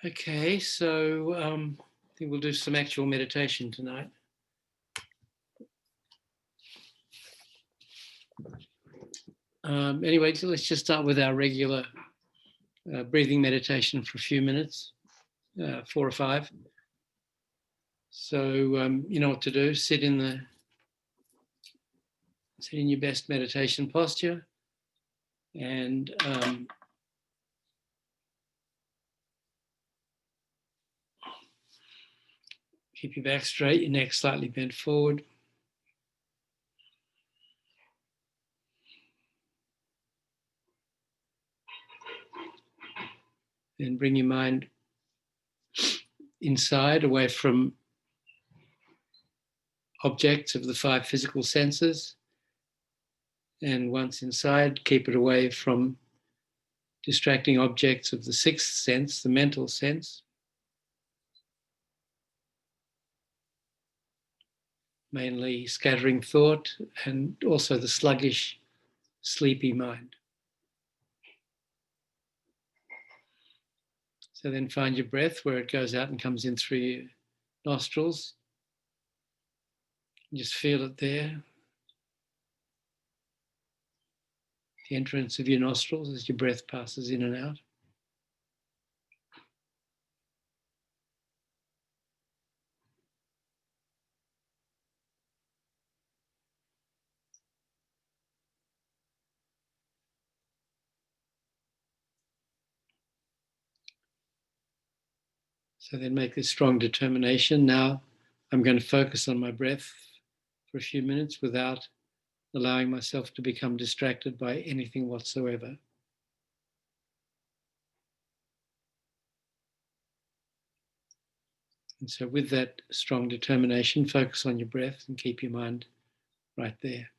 Okay, so I think we'll do some actual meditation tonight. Anyway, so let's just start with our regular breathing meditation for a few minutes, 4 or 5. So you know what to do. Sit in your best meditation posture, and keep your back straight, your neck slightly bent forward. Then bring your mind inside, away from objects of the 5 physical senses. And once inside, keep it away from distracting objects of the 6th sense, the mental sense. Mainly scattering thought and also the sluggish, sleepy mind. So then find your breath where it goes out and comes in through your nostrils. Just feel it there. The entrance of your nostrils as your breath passes in and out. So then make this strong determination. Now I'm going to focus on my breath for a few minutes without allowing myself to become distracted by anything whatsoever. And so with that strong determination, focus on your breath and keep your mind right there.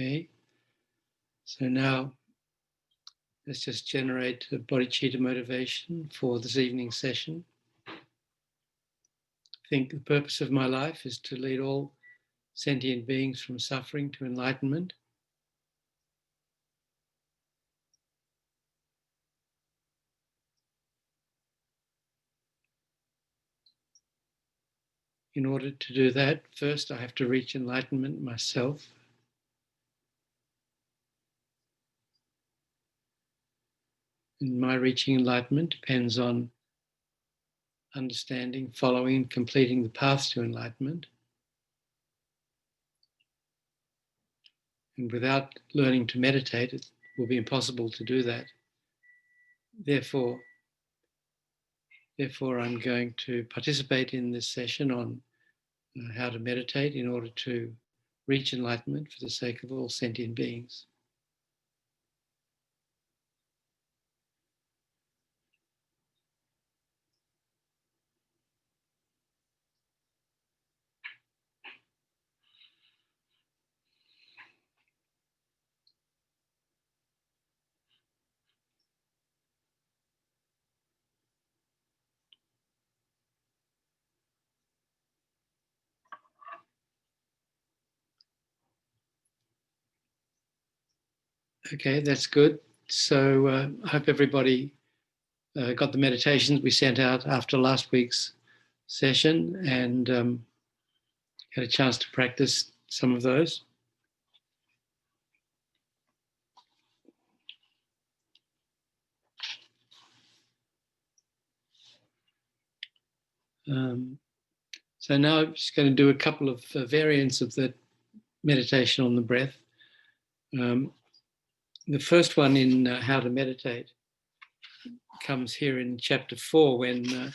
Okay, so now let's just generate a bodhicitta motivation for this evening's session. I think the purpose of my life is to lead all sentient beings from suffering to enlightenment. In order to do that, first I have to reach enlightenment myself. And my reaching enlightenment depends on understanding, following, and completing the path to enlightenment. And without learning to meditate, it will be impossible to do that. Therefore, I'm going to participate in this session on how to meditate in order to reach enlightenment for the sake of all sentient beings. Okay, that's good. So I hope everybody got the meditations we sent out after last week's session and had a chance to practice some of those. So now I'm just going to do a couple of variants of the meditation on the breath. The first one in How to Meditate comes here in chapter 4 when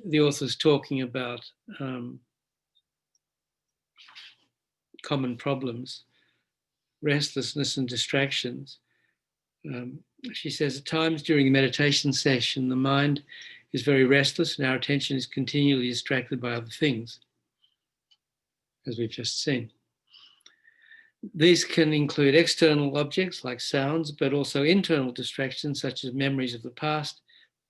the author's talking about common problems, restlessness and distractions. She says, at times during a meditation session, the mind is very restless and our attention is continually distracted by other things, as we've just seen. These can include external objects like sounds, but also internal distractions such as memories of the past,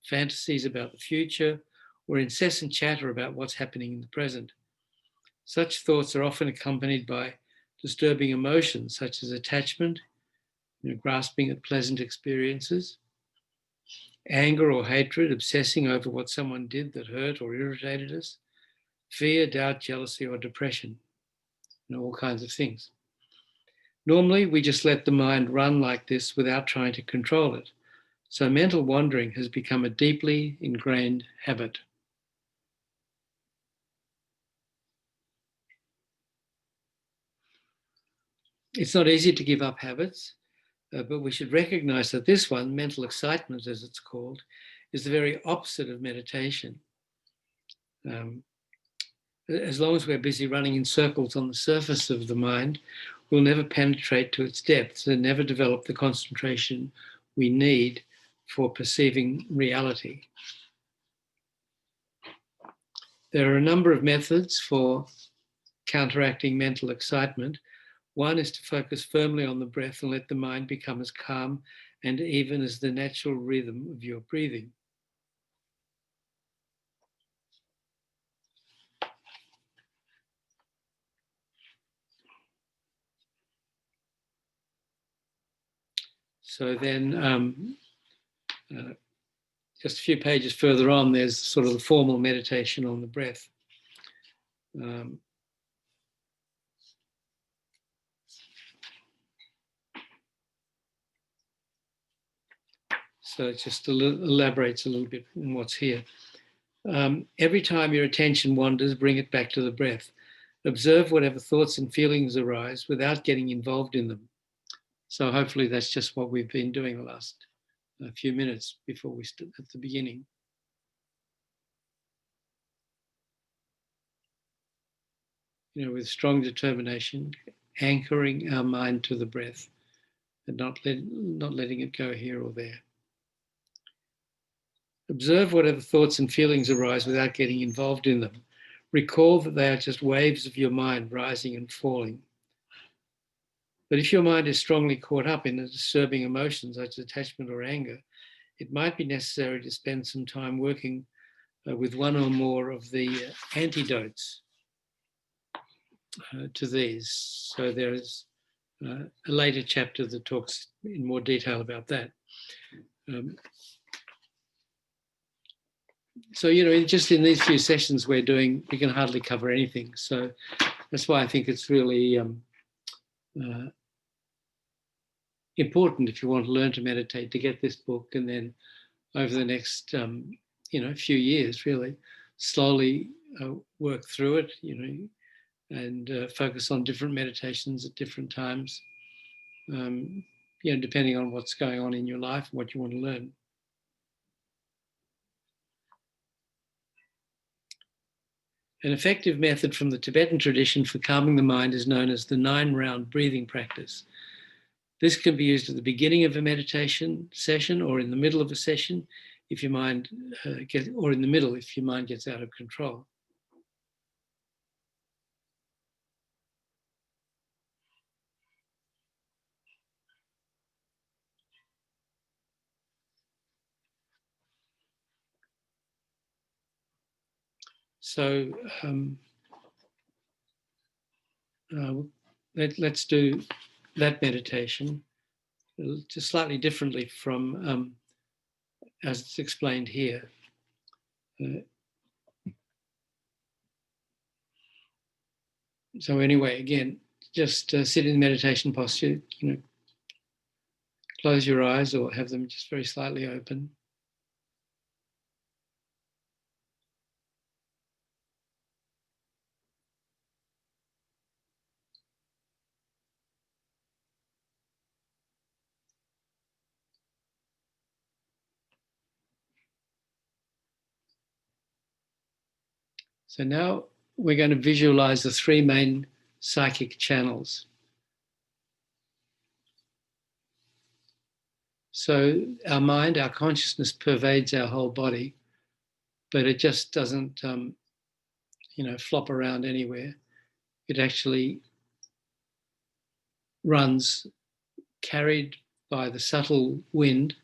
fantasies about the future, or incessant chatter about what's happening in the present. Such thoughts are often accompanied by disturbing emotions such as attachment, grasping at pleasant experiences, anger or hatred, obsessing over what someone did that hurt or irritated us, fear, doubt, jealousy, or depression, all kinds of things. Normally, we just let the mind run like this without trying to control it. So mental wandering has become a deeply ingrained habit. It's not easy to give up habits, but we should recognize that this one, mental excitement as it's called, is the very opposite of meditation. As long as we're busy running in circles on the surface of the mind, we'll never penetrate to its depths and never develop the concentration we need for perceiving reality. There are a number of methods for counteracting mental excitement. One is to focus firmly on the breath and let the mind become as calm and even as the natural rhythm of your breathing. So then just a few pages further on, there's sort of the formal meditation on the breath. So it just elaborates a little bit on what's here. Every time your attention wanders, bring it back to the breath. Observe whatever thoughts and feelings arise without getting involved in them. So hopefully that's just what we've been doing the last few minutes before we stood at the beginning. With strong determination, anchoring our mind to the breath and not letting it go here or there. Observe whatever thoughts and feelings arise without getting involved in them. Recall that they are just waves of your mind rising and falling. But if your mind is strongly caught up in a disturbing emotion such as attachment or anger, it might be necessary to spend some time working with one or more of the antidotes to these. So there is a later chapter that talks in more detail about that. So, just in these few sessions we can hardly cover anything. So that's why I think it's really important, if you want to learn to meditate, to get this book, and then over the next, few years, really slowly work through it, and focus on different meditations at different times, depending on what's going on in your life and what you want to learn. An effective method from the Tibetan tradition for calming the mind is known as the 9-round breathing practice. This can be used at the beginning of a meditation session or in the middle of a session if your mind or in the middle if your mind gets out of control. So let's do that meditation just slightly differently from as it's explained here. So anyway, again, just sit in meditation posture, close your eyes or have them just very slightly open. So now we're going to visualize the 3 main psychic channels. So our mind, our consciousness pervades our whole body, but it just doesn't, flop around anywhere. It actually runs carried by the subtle wind.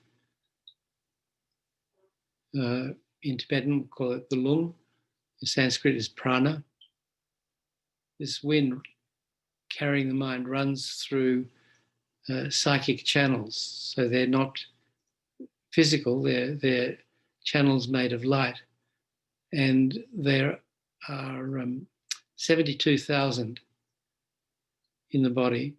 In Tibetan, we call it the lung. In Sanskrit is prana. This wind carrying the mind runs through psychic channels. So they're not physical, they're channels made of light. And there are 72,000 in the body.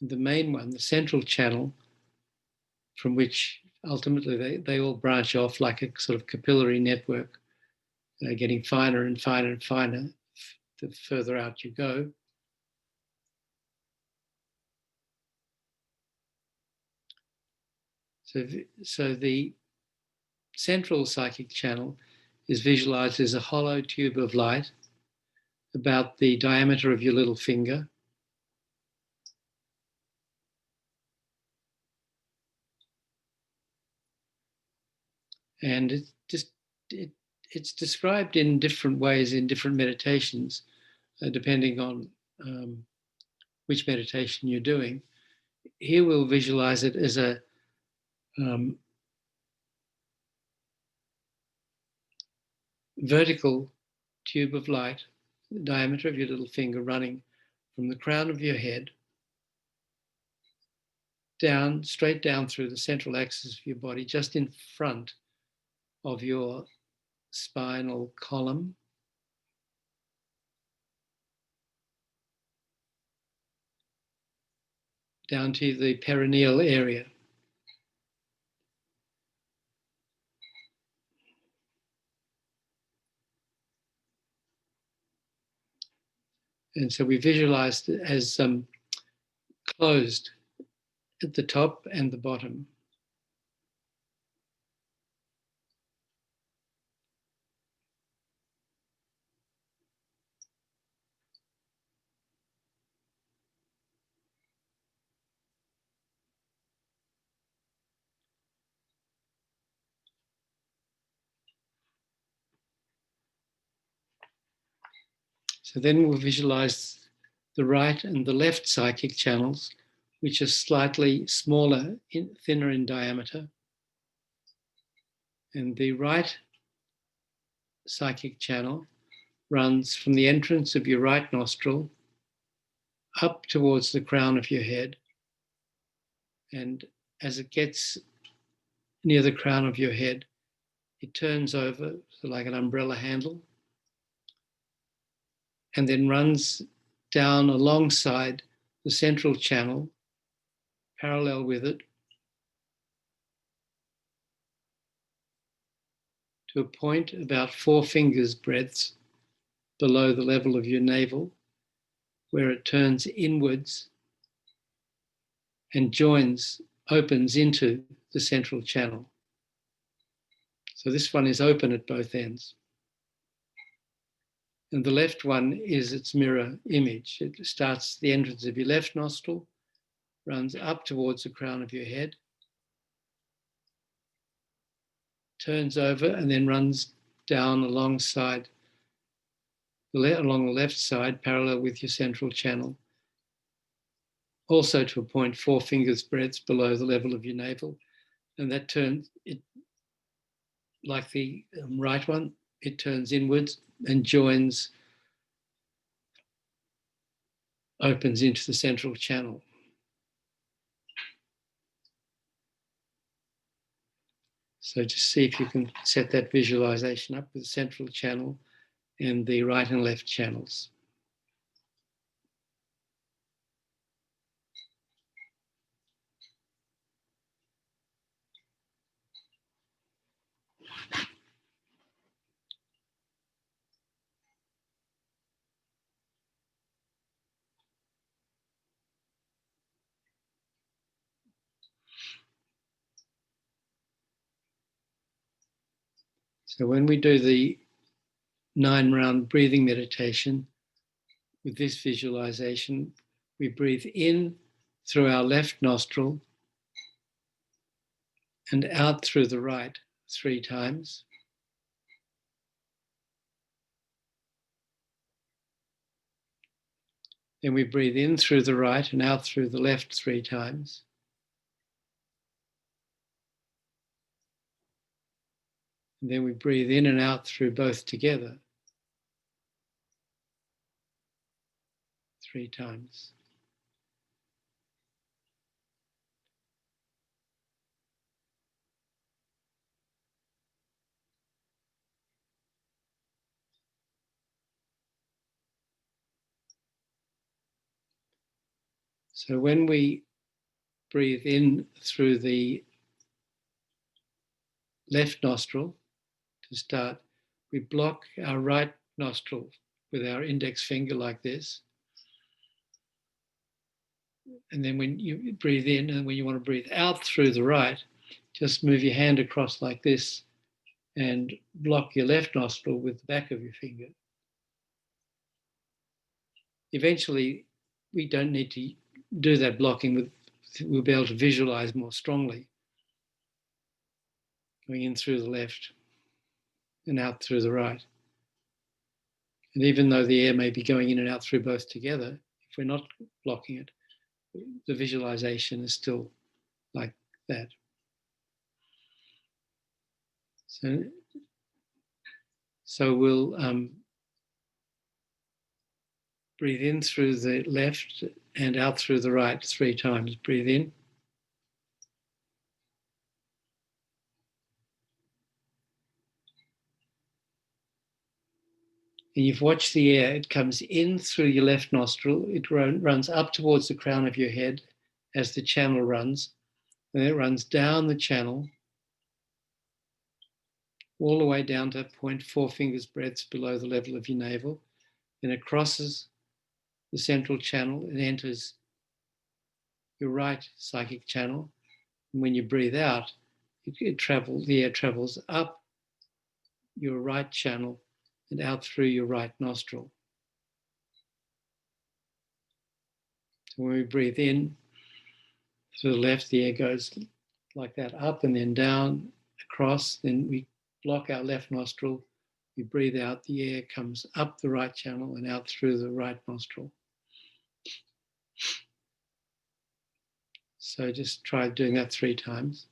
The main one, the central channel, from which ultimately they all branch off like a sort of capillary network, getting finer and finer and finer the further out you go. So the central psychic channel is visualized as a hollow tube of light about the diameter of your little finger. And it's described in different ways in different meditations, depending on which meditation you're doing. Here we'll visualize it as a vertical tube of light, the diameter of your little finger, running from the crown of your head down, straight down through the central axis of your body, just in front of your spinal column, down to the perineal area. And so we visualized it as closed at the top and the bottom. So then we'll visualize the right and the left psychic channels, which are slightly smaller, thinner in diameter. And the right psychic channel runs from the entrance of your right nostril up towards the crown of your head. And as it gets near the crown of your head, it turns over like an umbrella handle and then runs down alongside the central channel, parallel with it, to a point about 4 fingers breadths below the level of your navel, where it turns inwards and opens into the central channel. So this one is open at both ends. And the left one is its mirror image. It starts at the entrance of your left nostril, runs up towards the crown of your head, turns over and then runs down alongside along the left side, parallel with your central channel, also to a point 4 fingers breadths below the level of your navel. And that turns, it, like the right one, it turns inwards and opens into the central channel. So just see if you can set that visualization up with the central channel and the right and left channels. So when we do the 9-round breathing meditation with this visualization, we breathe in through our left nostril and out through the right 3 times. Then we breathe in through the right and out through the left 3 times. And then we breathe in and out through both together 3 times. So when we breathe in through the left nostril to start, we block our right nostril with our index finger like this. And then when you breathe in and when you want to breathe out through the right, just move your hand across like this and block your left nostril with the back of your finger. Eventually, we don't need to do that blocking. We'll be able to visualize more strongly. Going in through the left and out through the right. And even though the air may be going in and out through both together, if we're not blocking it, the visualization is still like that. So we'll breathe in through the left and out through the right 3 times. Breathe in. And you've watched the air. It comes in through your left nostril. It runs up towards the crown of your head as the channel runs. And it runs down the channel all the way down to 0.4 fingers breadths below the level of your navel. Then it crosses the central channel and enters your right psychic channel. And when you breathe out, the air travels up your right channel and out through your right nostril. So when we breathe in through the left, the air goes like that, up and then down, across. Then we block our left nostril You breathe out, the air comes up the right channel and out through the right nostril. So just try doing that 3 times.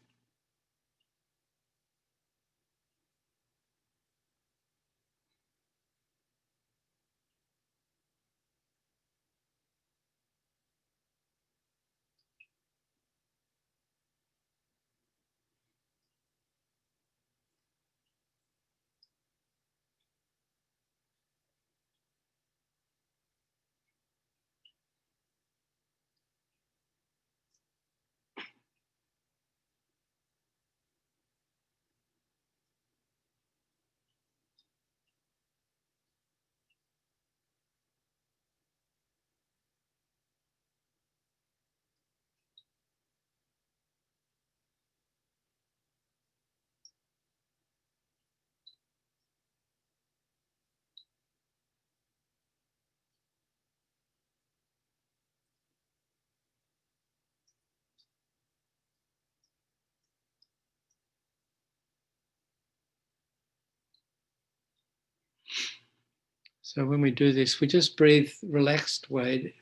So when we do this, we just breathe relaxed way,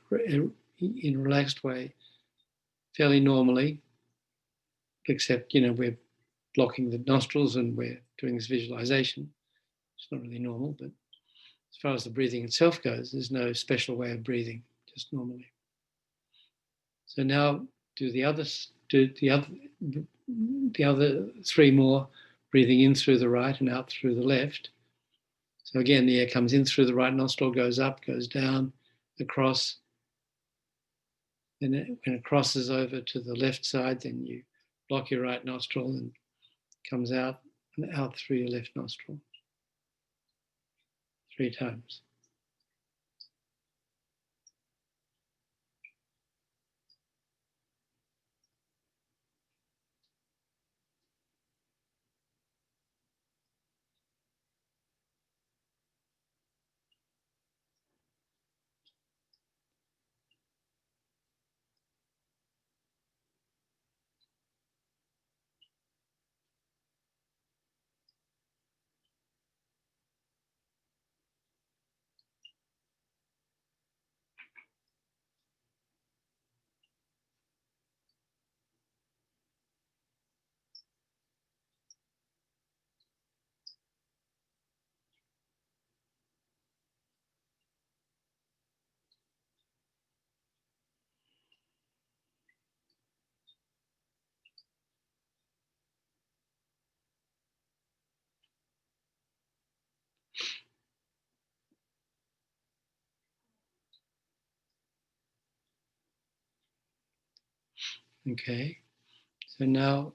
in relaxed way, fairly normally, except, we're blocking the nostrils and we're doing this visualization. It's not really normal, but as far as the breathing itself goes, there's no special way of breathing, just normally. So now do the other 3 more, breathing in through the right and out through the left. So again, the air comes in through the right nostril, goes up, goes down, across. Then when it crosses over to the left side, then you block your right nostril and comes out and out through your left nostril 3 times. Okay, so now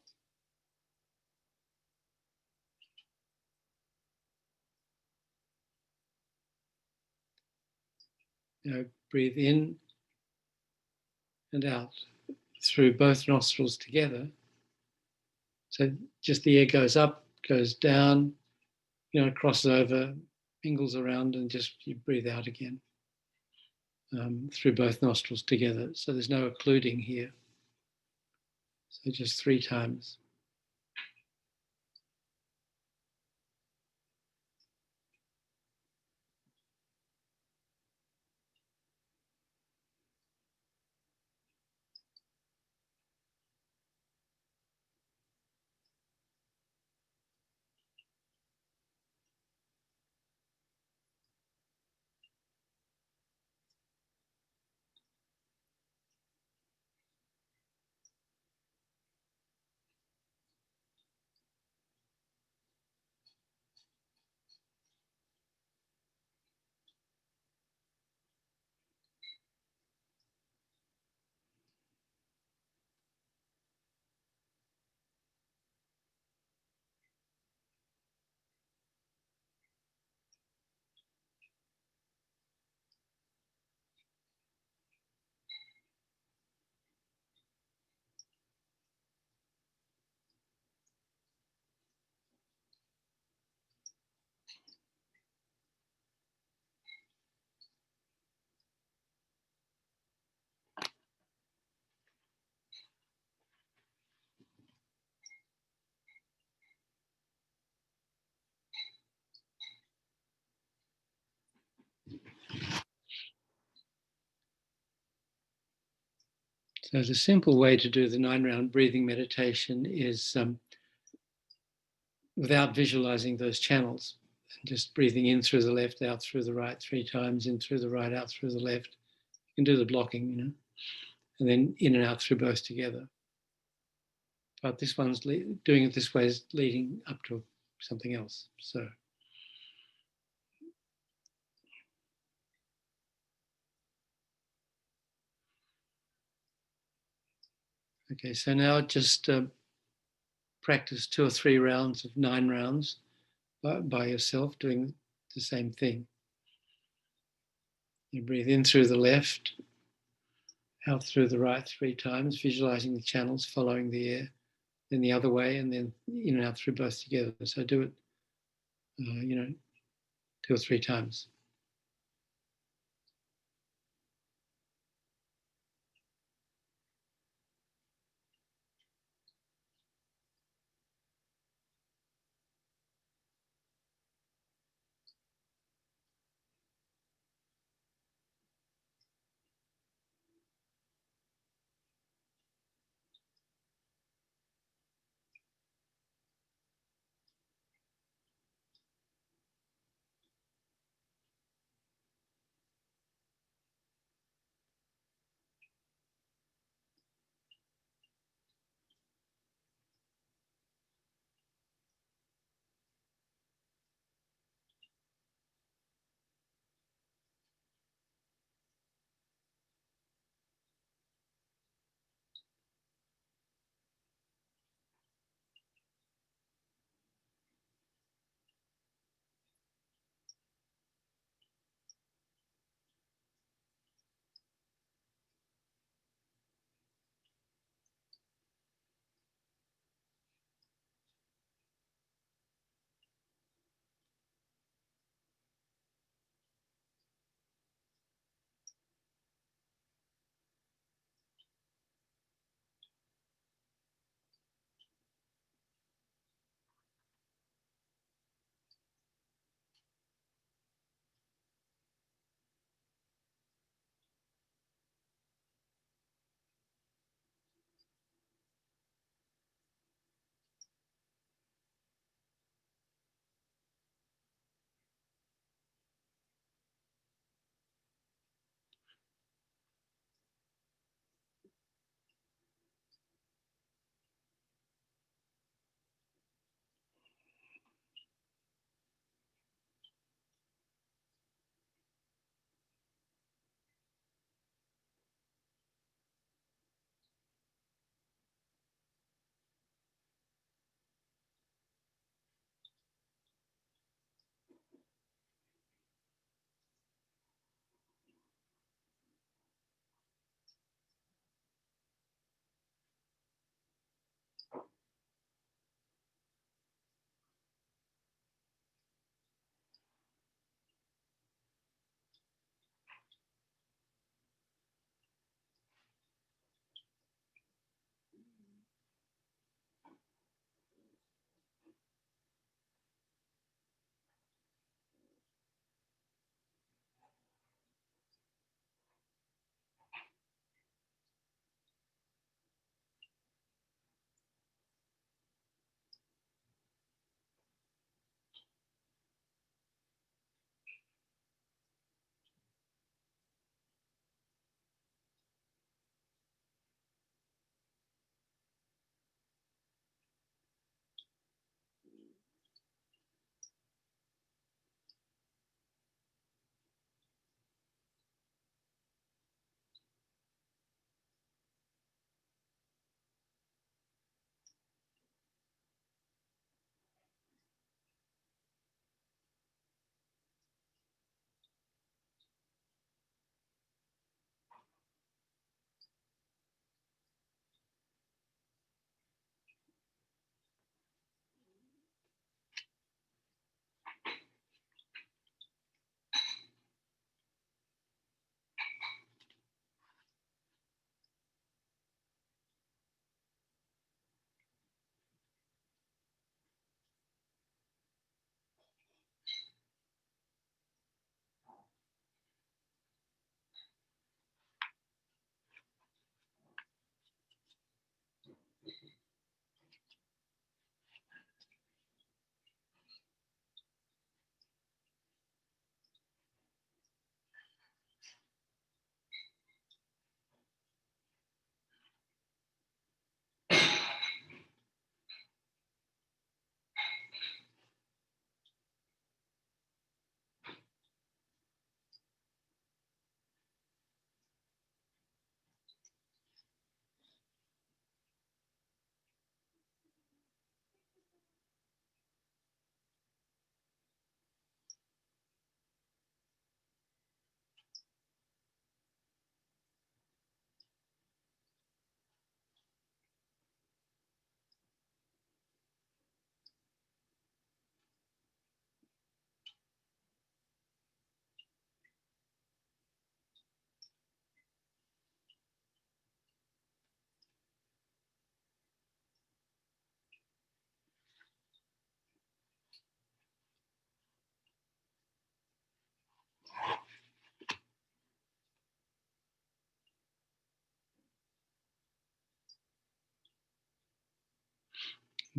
breathe in and out through both nostrils together. So just the air goes up, goes down, crosses over, mingles around, and just you breathe out again through both nostrils together. So there's no occluding here. So just 3 times. So the simple way to do the 9-round breathing meditation is without visualizing those channels, and just breathing in through the left, out through the right 3 times, in through the right, out through the left. You can do the blocking, and then in and out through both together. But this one's doing it this way is leading up to something else. So. Okay, so now just practice 2 or 3 rounds of 9 rounds by yourself, doing the same thing. You breathe in through the left, out through the right 3 times, visualizing the channels, following the air, then the other way, and then in and out through both together. So do it, 2 or 3 times.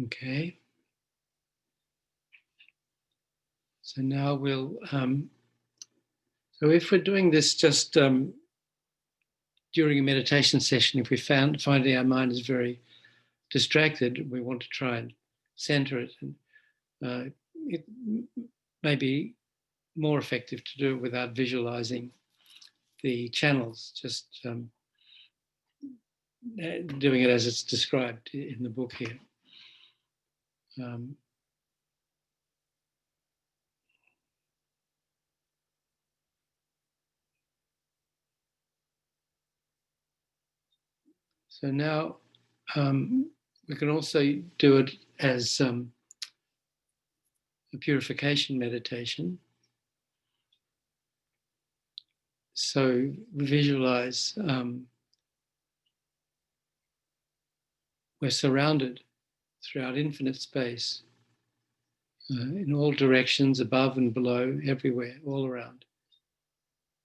Okay. So now we'll, so if we're doing this just during a meditation session, if we finding our mind is very distracted, we want to try and center it. And it may be more effective to do it without visualizing the channels, just doing it as it's described in the book here. So now we can also do it as a purification meditation. So visualize we're surrounded throughout infinite space, in all directions, above and below, everywhere, all around,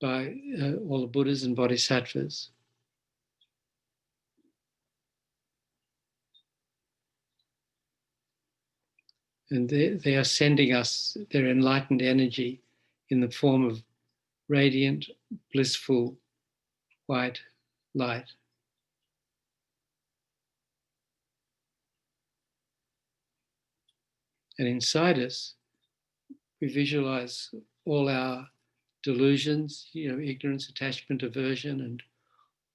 by all the Buddhas and Bodhisattvas. And they are sending us their enlightened energy in the form of radiant, blissful, white light. And inside us, we visualize all our delusions, ignorance, attachment, aversion, and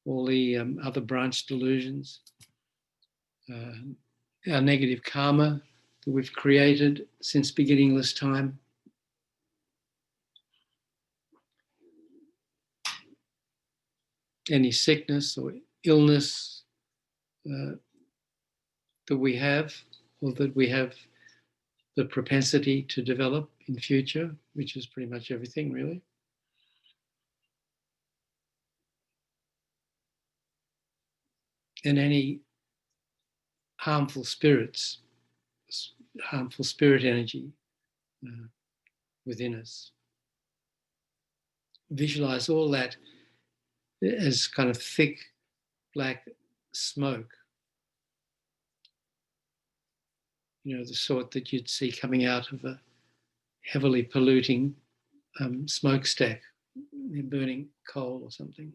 all the other branch delusions, our negative karma that we've created since beginningless time. Any sickness or illness that we have, or that we have the propensity to develop in future, which is pretty much everything, really. And any harmful spirits, harmful spirit energy within us. Visualize all that as kind of thick black smoke, the sort that you'd see coming out of a heavily polluting smokestack, burning coal or something.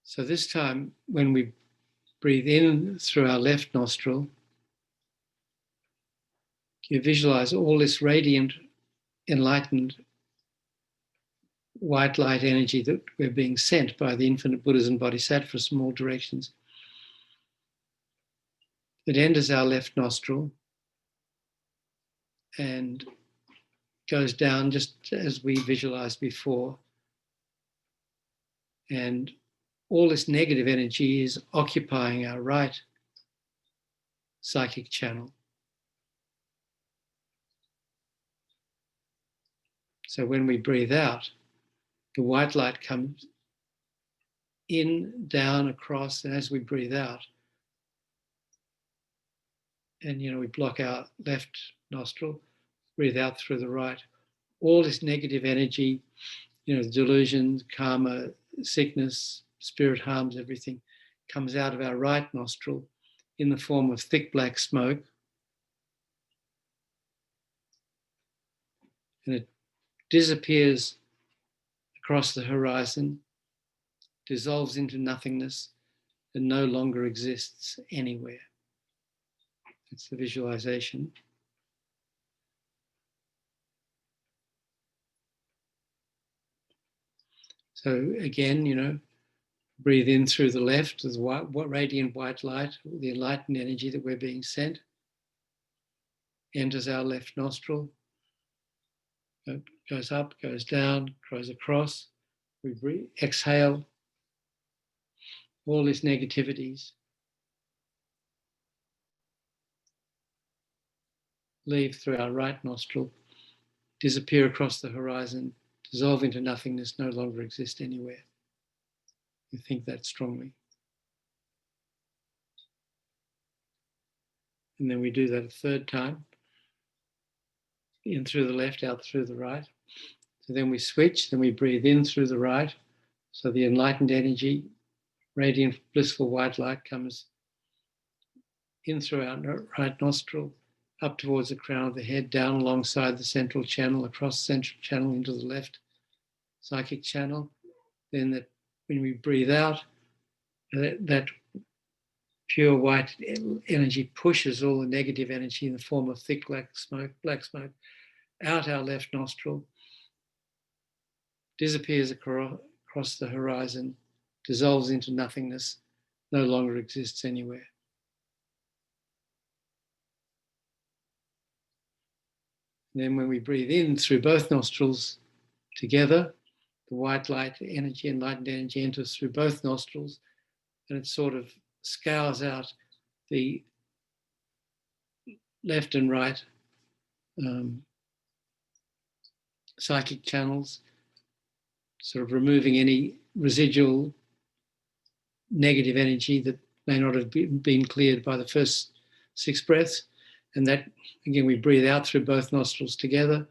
So this time, when we breathe in through our left nostril, you visualize all this radiant, enlightened, white light energy that we're being sent by the infinite Buddhas and Bodhisattvas from all directions. It enters our left nostril and goes down just as we visualized before. And all this negative energy is occupying our right psychic channel. So when we breathe out, the white light comes in, down, across, and as we breathe out, and we block our left nostril, breathe out through the right, all this negative energy, delusions, karma, sickness, spirit harms, everything comes out of our right nostril in the form of thick black smoke. And it disappears across the horizon, dissolves into nothingness, and no longer exists anywhere. It's the visualization. So again, breathe in through the left, the radiant white light, the enlightened energy that we're being sent, enters our left nostril, goes up, goes down, goes across. We breathe, exhale all these negativities. Leave through our right nostril, disappear across the horizon, dissolve into nothingness, no longer exist anywhere. You think that strongly. And then we do that a third time. In through the left, out through the right. So then we switch, then we breathe in through the right. So the enlightened energy radiant, blissful white light comes in through our right nostril, up towards the crown of the head, down alongside the central channel, across the central channel into the left psychic channel. Then that when we breathe out, that pure white energy pushes all the negative energy in the form of thick black smoke out our left nostril, disappears across the horizon, dissolves into nothingness, no longer exists anywhere. And then when we breathe in through both nostrils together, the white light energy, enlightened energy, enters through both nostrils, and it sort of scours out the left and right psychic channels, sort of removing any residual negative energy that may not have been cleared by the first 6 breaths. And that, again, we breathe out through both nostrils together.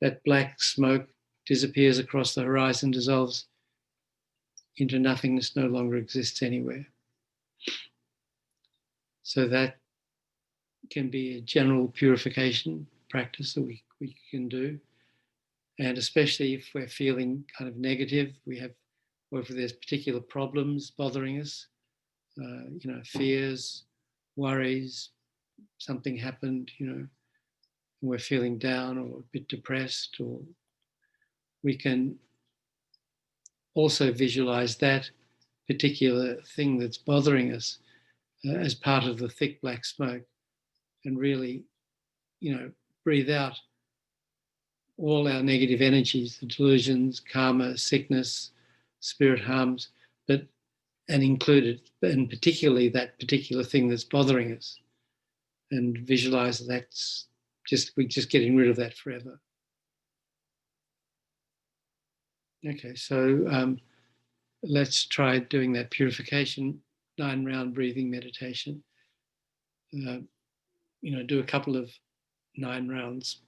That black smoke disappears across the horizon, dissolves into nothingness, no longer exists anywhere. So that can be a general purification practice that we can do. And especially if we're feeling kind of negative, or if there's particular problems bothering us, fears, worries, something happened, and we're feeling down or a bit depressed, or we can also visualize that particular thing that's bothering us as part of the thick black smoke, and really, breathe out all our negative energies, the delusions, karma, sickness, spirit harms, and particularly that particular thing that's bothering us, and visualize we're just getting rid of that forever. Okay, so let's try doing that purification 9-round breathing meditation. Do a couple of 9 rounds.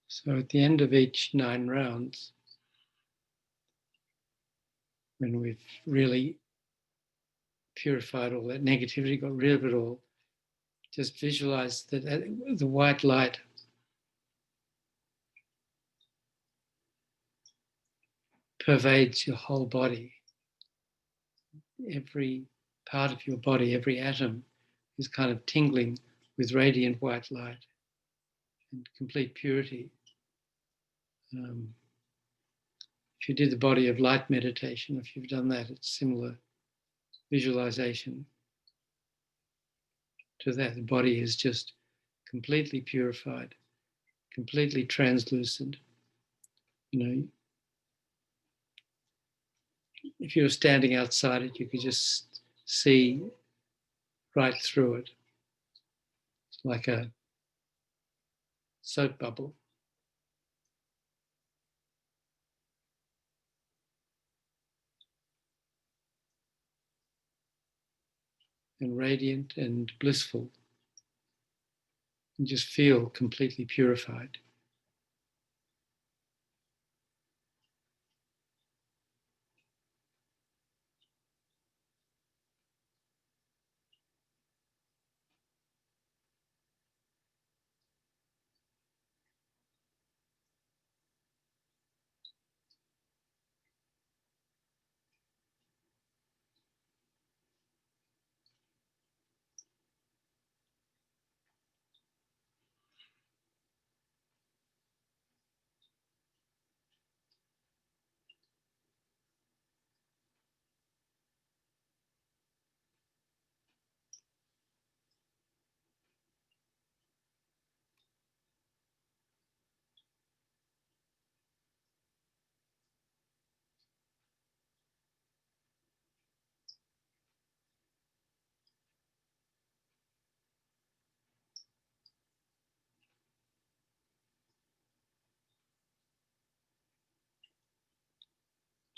So at the end of each 9 rounds, when we've really purified all that negativity, got rid of it all, just visualize that the white light pervades your whole body. Every part of your body, every atom is kind of tingling with radiant white light and complete purity. If you did the body of light meditation, if you've done that, it's similar visualization to that. The body is just completely purified, completely translucent. You know, if you were standing outside it, you could just see right through it. It's like a soap bubble. And radiant and blissful. And just feel completely purified.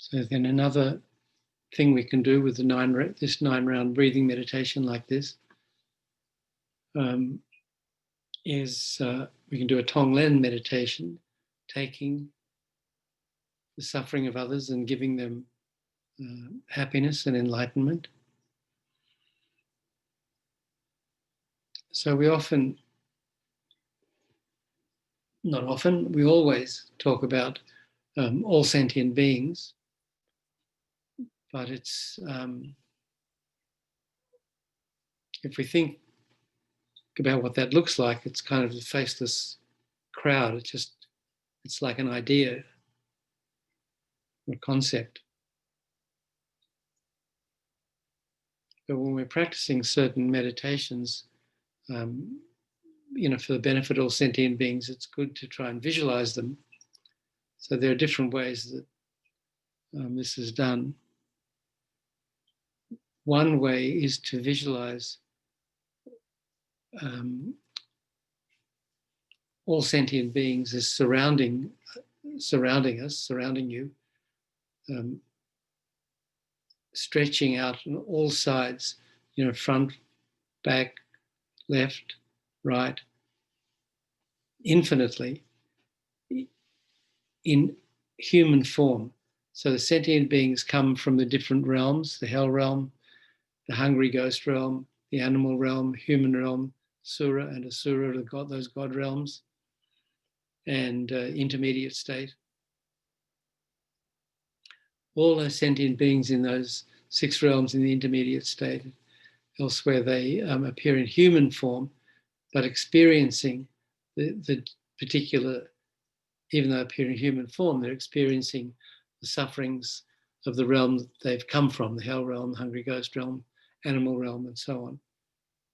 So then another thing we can do with this 9-round breathing meditation like this is we can do a Tonglen meditation, taking the suffering of others and giving them happiness and enlightenment. So we always talk about all sentient beings, but it's if we think about what that looks like, it's kind of a faceless crowd. It's like an idea or concept. But when we're practicing certain meditations, for the benefit of all sentient beings, it's good to try and visualize them. So there are different ways that this is done. One way is to visualize all sentient beings as surrounding us, surrounding you, stretching out on all sides, front, back, left, right, infinitely, in human form. So the sentient beings come from the different realms, the hell realm, the hungry ghost realm, the animal realm, human realm, Sura and Asura, those God realms, and intermediate state. All those sentient beings in those 6 realms in the intermediate state. Elsewhere, they appear in human form, but experiencing the particular, even though they appear in human form, they're experiencing the sufferings of the realm that they've come from, the hell realm, the hungry ghost realm, animal realm, and so on.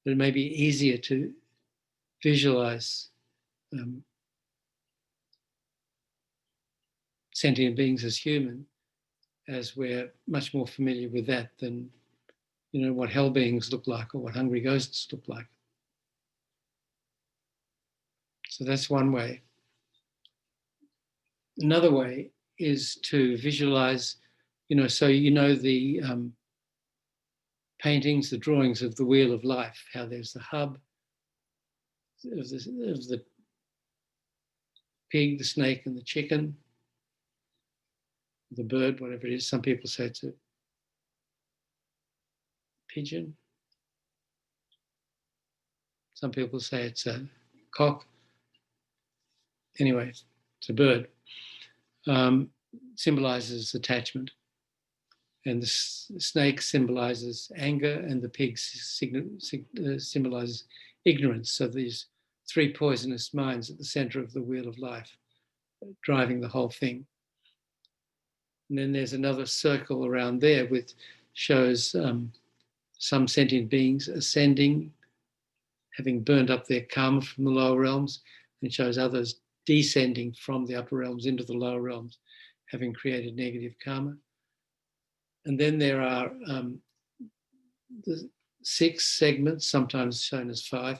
But it may be easier to visualize sentient beings as human, as we're much more familiar with that than what hell beings look like or what hungry ghosts look like. So that's one way. Another way is to visualize, the paintings, the drawings of the wheel of life, how there's the hub of the pig, the snake, and the chicken, the bird, whatever it is. Some people say it's a pigeon. Some people say it's a cock. Anyway, it's a bird. Symbolizes attachment. And the snake symbolizes anger, and the pig symbolizes ignorance. So these three poisonous minds at the center of the wheel of life, driving the whole thing. And then there's another circle around there which shows some sentient beings ascending, having burned up their karma from the lower realms, and shows others descending from the upper realms into the lower realms, having created negative karma. And then there are the 6 segments, sometimes shown as 5,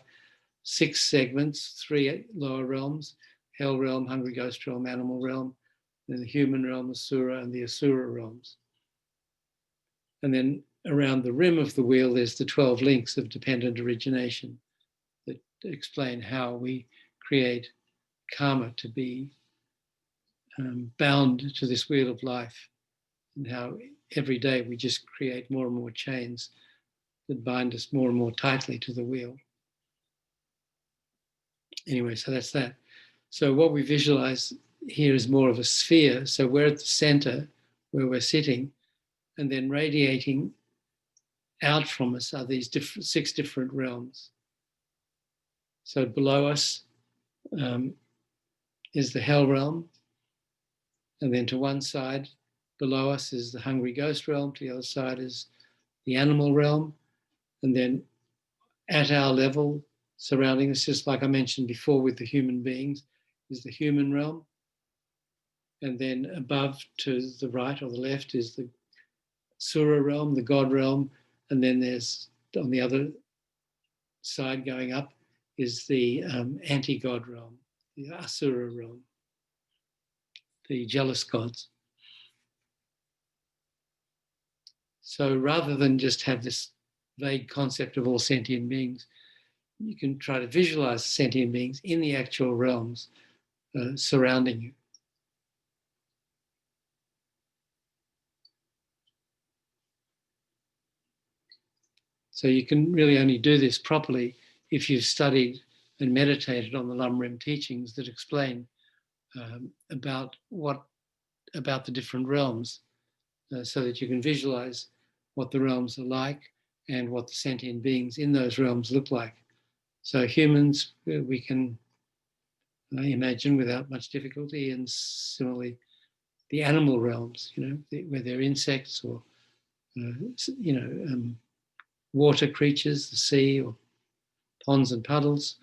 6 segments, 3 lower realms: hell realm, hungry ghost realm, animal realm, then the human realm, asura, and the asura realms. And then around the rim of the wheel, there's the 12 links of dependent origination that explain how we create karma to be bound to this wheel of life, and how every day we just create more and more chains that bind us more and more tightly to the wheel. Anyway, so that's that. So what we visualize here is more of a sphere. So we're at the center where we're sitting, and then radiating out from us are these 6 different realms. So below us is the hell realm, and then to one side below us is the hungry ghost realm, to the other side is the animal realm, and then at our level, surrounding us, just like I mentioned before with the human beings, is the human realm. And then above to the right or the left is the Sura realm, the God realm, and then there's, on the other side going up, is the anti-God realm, the Asura realm, the jealous gods. So rather than just have this vague concept of all sentient beings, you can try to visualize sentient beings in the actual realms surrounding you. So you can really only do this properly if you've studied and meditated on the Lam-Rim teachings that explain about the different realms, so that you can visualize what the realms are like and what the sentient beings in those realms look like. So humans, we can imagine without much difficulty, and similarly the animal realms, where they're insects or water creatures, the sea or ponds and puddles,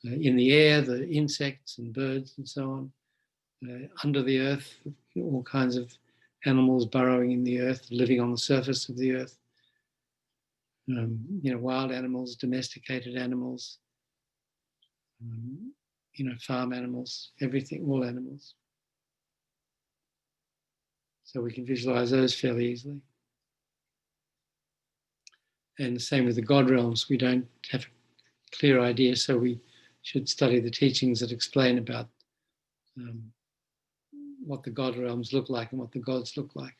in the air, the insects and birds and so on, under the earth, all kinds of animals burrowing in the earth, living on the surface of the earth, wild animals, domesticated animals, farm animals, everything, all animals. So we can visualize those fairly easily. And the same with the God realms. We don't have a clear idea, so we should study the teachings that explain about what the God realms look like and what the gods look like.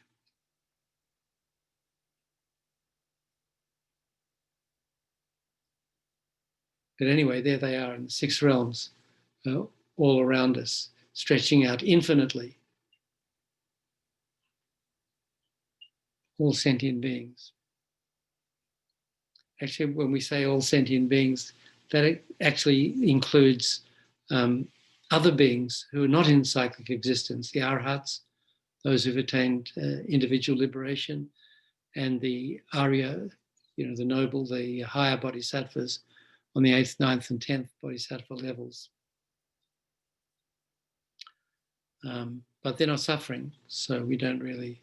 But anyway, there they are in the 6 realms, all around us, stretching out infinitely. All sentient beings. Actually, when we say all sentient beings, that actually includes other beings who are not in cyclic existence, the arhats, those who've attained individual liberation, and the Arya, the noble, the higher bodhisattvas on the 8th, 9th, and 10th bodhisattva levels. But they're not suffering, so we don't really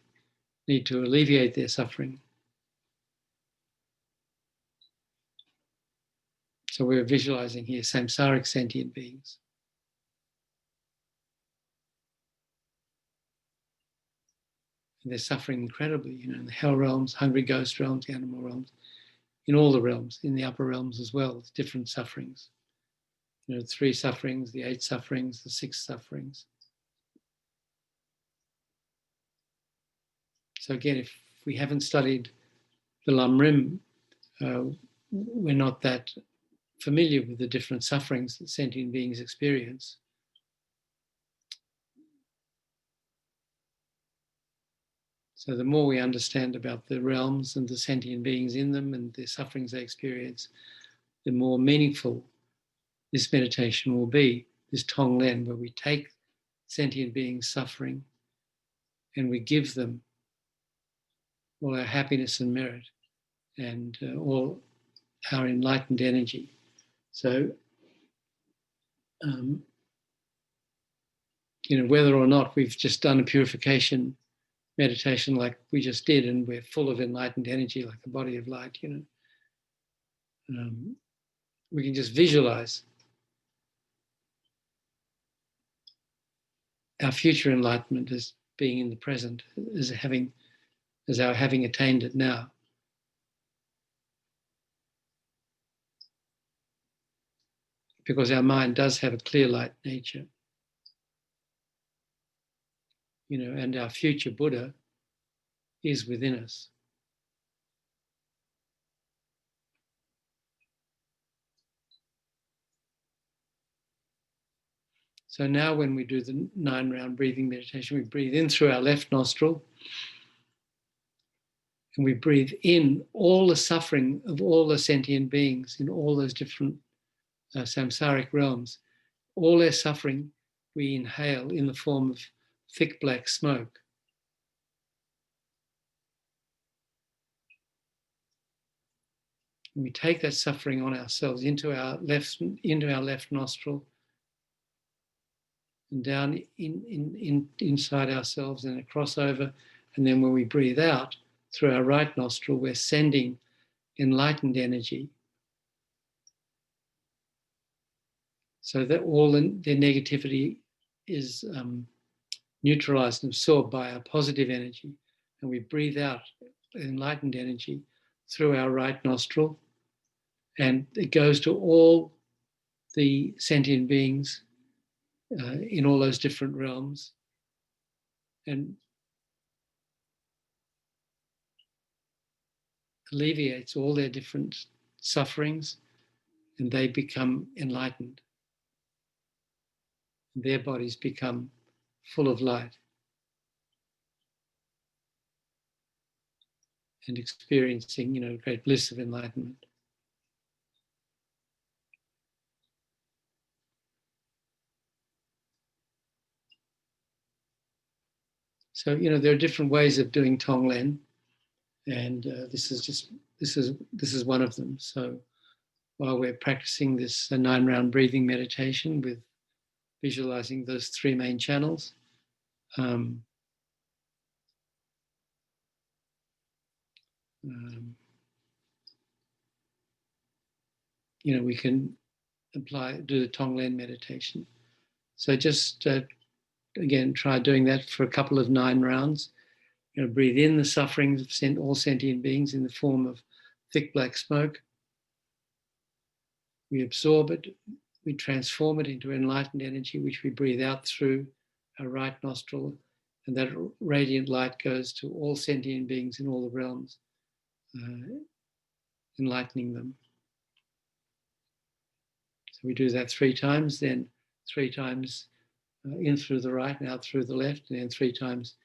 need to alleviate their suffering. So we're visualizing here samsaric sentient beings. And they're suffering incredibly, in the hell realms, hungry ghost realms, the animal realms, in all the realms, in the upper realms as well, different sufferings. 3 sufferings, the 8 sufferings, the 6 sufferings. So again, if we haven't studied the Lam Rim, we're not that familiar with the different sufferings that sentient beings experience. So the more we understand about the realms and the sentient beings in them and the sufferings they experience, the more meaningful this meditation will be, this Tonglen, where we take sentient beings suffering and we give them all our happiness and merit and all our enlightened energy. So, whether or not we've just done a purification meditation like we just did and we're full of enlightened energy like the body of light, we can just visualize our future enlightenment as being in the present, as our having attained it now. Because our mind does have a clear light nature. And our future Buddha is within us. So now when we do the 9-round breathing meditation, we breathe in through our left nostril and we breathe in all the suffering of all the sentient beings in all those different samsaric realms. All their suffering we inhale in the form of thick black smoke. And we take that suffering on ourselves into our left nostril and down inside ourselves and across over. And then when we breathe out through our right nostril, we're sending enlightened energy so that all their negativity is neutralized and absorbed by our positive energy. And we breathe out enlightened energy through our right nostril, and it goes to all the sentient beings in all those different realms and alleviates all their different sufferings, and they become enlightened. Their bodies become full of light and experiencing, great bliss of enlightenment. So, there are different ways of doing Tonglen, and this is one of them. So, while we're practicing this 9-round breathing meditation with visualizing those 3 main channels, we can do the Tonglen meditation. So just again, try doing that for a couple of 9 rounds. Breathe in the sufferings of all sentient beings in the form of thick black smoke. We absorb it, we transform it into enlightened energy, which we breathe out through our right nostril, and that radiant light goes to all sentient beings in all the realms, enlightening them. So we do that 3 times, then 3 times in through the right and out through the left, and then 3 times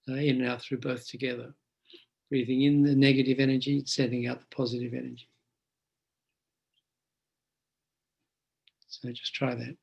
in and out through both together. Breathing in the negative energy, sending out the positive energy. So just try that.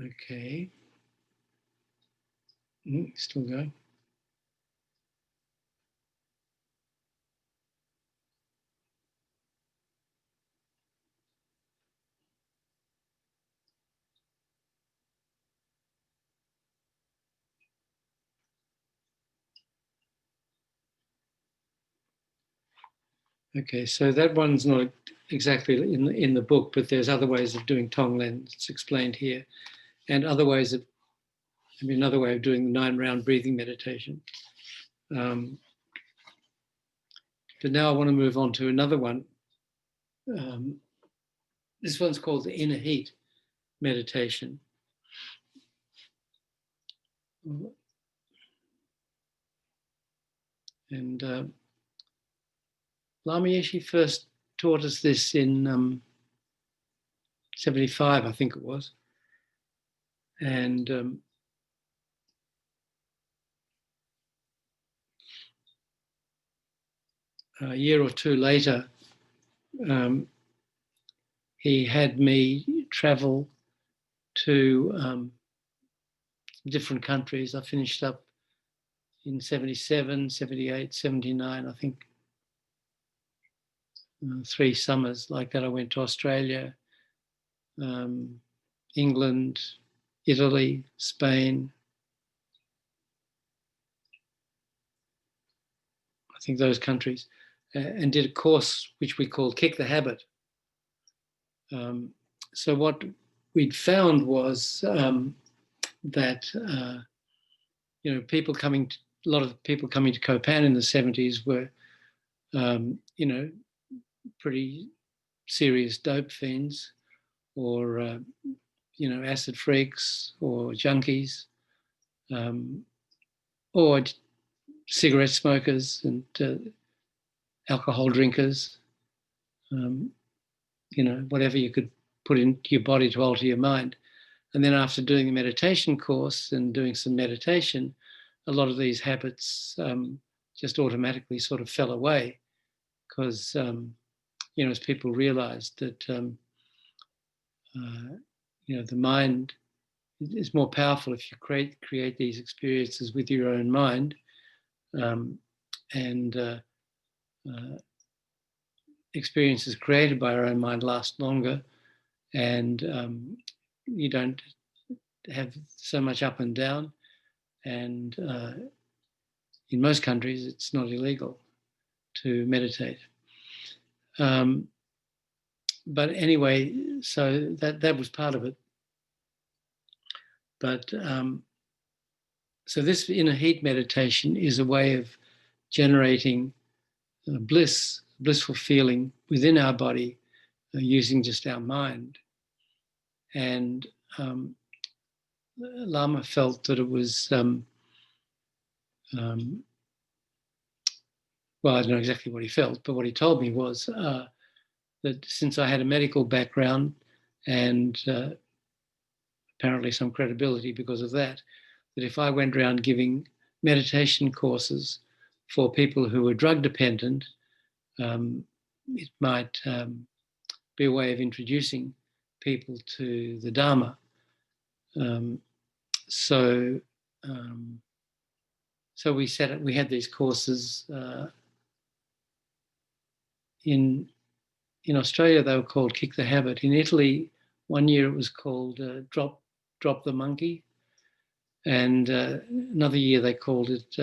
Okay. Still going. Okay, so that one's not exactly in the book, but there's other ways of doing Tonglen. It's explained here, and other ways of, another way of doing the 9-round breathing meditation. But now I want to move on to another one. This one's called the inner heat meditation. And Lama Yeshe first taught us this in 75, I think it was. And a year or two later, he had me travel to different countries. I finished up in 77, 78, 79, I think 3 summers like that. I went to Australia, England, Italy, Spain. I think those countries, and did a course which we called Kick the Habit. So what we'd found was that people coming, a lot of people coming to Copan in the 70s were, pretty serious dope fiends, or acid freaks, or junkies, or cigarette smokers and alcohol drinkers. Whatever you could put into your body to alter your mind. And then after doing the meditation course and doing some meditation, a lot of these habits just automatically sort of fell away, because, as people realized that, the mind is more powerful if you create these experiences with your own mind, and experiences created by our own mind last longer, and you don't have so much up and down, and in most countries it's not illegal to meditate. But anyway, so that was part of it. But so this inner heat meditation is a way of generating blissful feeling within our body, using just our mind. And Lama felt that it was, well, I don't know exactly what he felt, but what he told me was that since I had a medical background and apparently some credibility because of that, that if I went around giving meditation courses for people who were drug dependent, it might be a way of introducing people to the Dharma. So we had these courses in Australia. They were called Kick the Habit. In Italy, one year it was called Drop the Monkey, and another year they called it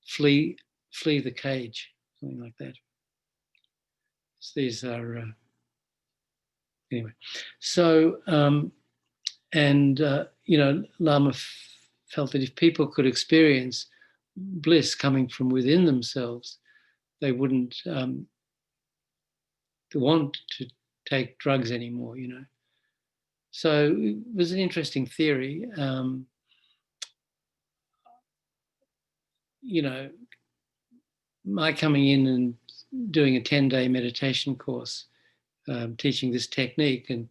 Flee the Cage, something like that. So these are anyway. So Lama felt that if people could experience bliss coming from within themselves, they wouldn't want to take drugs anymore. So it was an interesting theory. My coming in and doing a 10-day meditation course, teaching this technique, and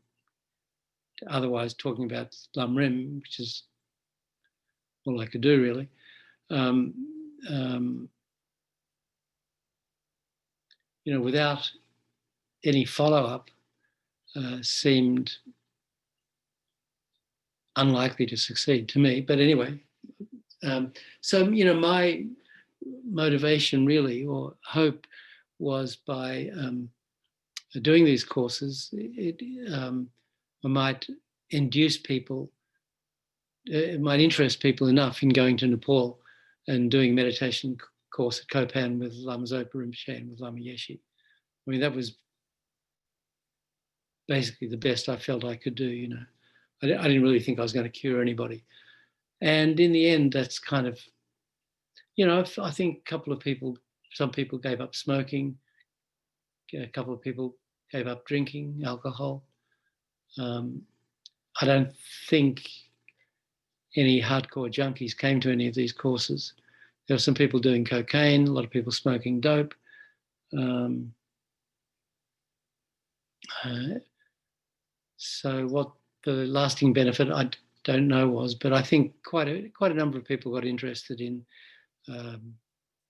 otherwise talking about Lam Rim, which is all I could do really. Without any follow-up, seemed unlikely to succeed to me. But anyway, so, my motivation really, or hope, was by doing these courses, I might induce people, it might interest people enough in going to Nepal and doing a meditation course at Kopan with Lama Zopa Rinpoche and with Lama Yeshe. I mean, that was basically the best I felt I could do, I didn't really think I was going to cure anybody. And in the end, that's kind of, I think some people gave up smoking, a couple of people gave up drinking alcohol. I don't think any hardcore junkies came to any of these courses. There were some people doing cocaine, a lot of people smoking dope. So what the lasting benefit, I don't know was, but I think quite a number of people got interested in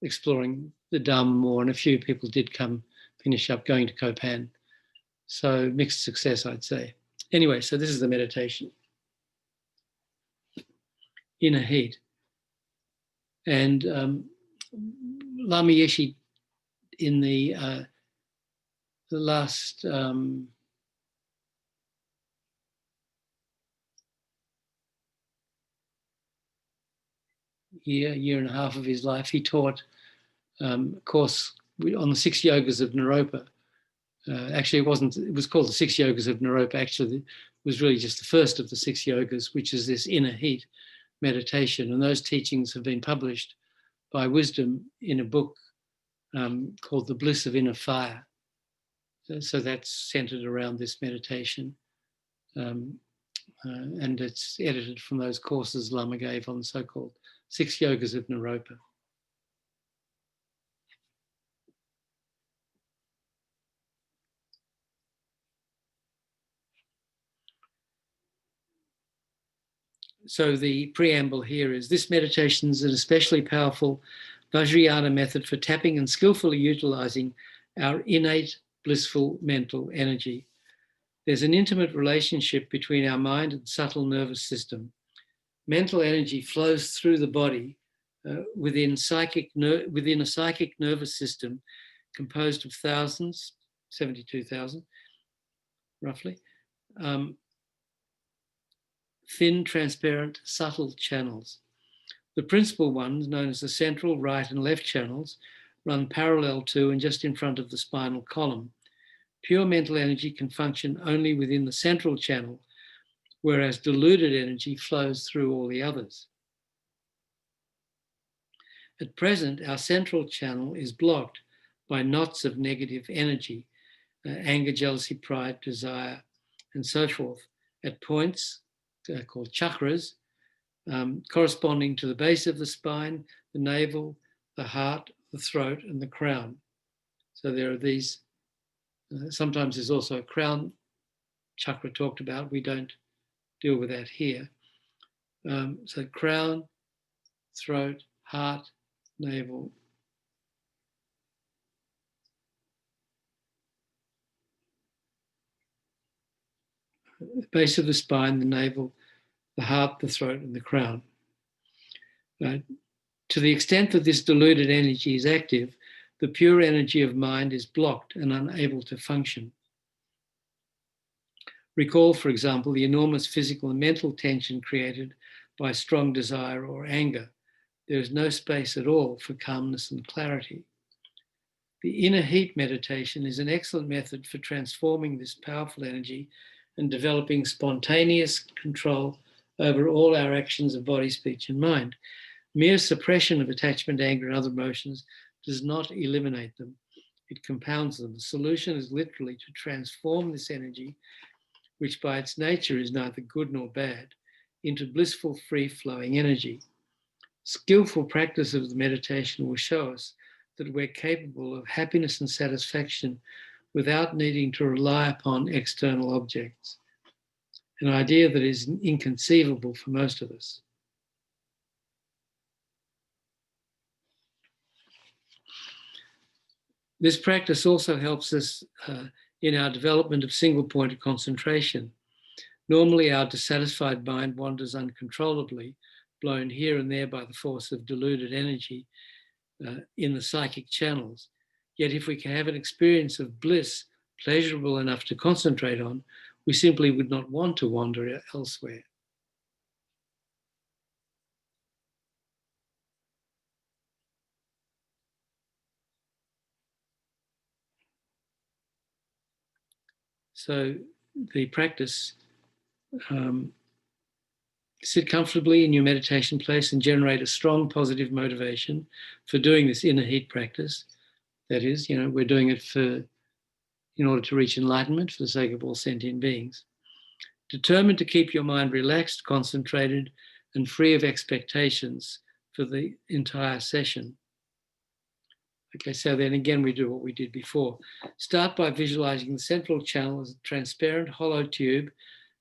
exploring the Dharma more, and a few people did finish up going to Kopan. So mixed success, I'd say. Anyway, so this is the meditation. Inner heat. And Lama Yeshe, in the last year and a half of his life, he taught a course on the 6 yogas of Naropa. Actually, it was called the 6 yogas of Naropa. Actually, it was really just the first of the 6 yogas, which is this inner heat meditation. And those teachings have been published by Wisdom in a book called The Bliss of Inner Fire. So that's centered around this meditation. And it's edited from those courses Lama gave on the so-called 6 yogas of Naropa. So the preamble here is, this meditation is an especially powerful Vajrayana method for tapping and skillfully utilizing our innate blissful mental energy. There's an intimate relationship between our mind and subtle nervous system. Mental energy flows through the body within a psychic nervous system composed of thousands, 72,000 roughly, thin, transparent, subtle channels. The principal ones, known as the central, right, and left channels, run parallel to and just in front of the spinal column. Pure mental energy can function only within the central channel, whereas diluted energy flows through all the others. At present, our central channel is blocked by knots of negative energy, anger, jealousy, pride, desire, and so forth, at points called chakras, corresponding to the base of the spine, the navel, the heart, the throat, and the crown. So there are these, sometimes there's also a crown chakra talked about. We don't deal with that here. So crown, throat, heart, navel, the base of the spine, the navel, the heart, the throat, and the crown. To the extent that this diluted energy is active, the pure energy of mind is blocked and unable to function. Recall, for example, the enormous physical and mental tension created by strong desire or anger. There is no space at all for calmness and clarity. The inner heat meditation is an excellent method for transforming this powerful energy and developing spontaneous control over all our actions of body, speech, and mind. Mere suppression of attachment, anger, and other emotions does not eliminate them. It compounds them. The solution is literally to transform this energy, which by its nature is neither good nor bad, into blissful, free-flowing energy. Skillful practice of the meditation will show us that we're capable of happiness and satisfaction without needing to rely upon external objects, an idea that is inconceivable for most of us. This practice also helps us in our development of single point of concentration. Normally, our dissatisfied mind wanders uncontrollably, blown here and there by the force of deluded energy in the psychic channels. Yet if we can have an experience of bliss pleasurable enough to concentrate on, we simply would not want to wander elsewhere. So the practice, sit comfortably in your meditation place and generate a strong positive motivation for doing this inner heat practice. That is, we're doing it in order to reach enlightenment for the sake of all sentient beings. Determined to keep your mind relaxed, concentrated, and free of expectations for the entire session. Okay, so then again, we do what we did before. Start by visualizing the central channel as a transparent, hollow tube,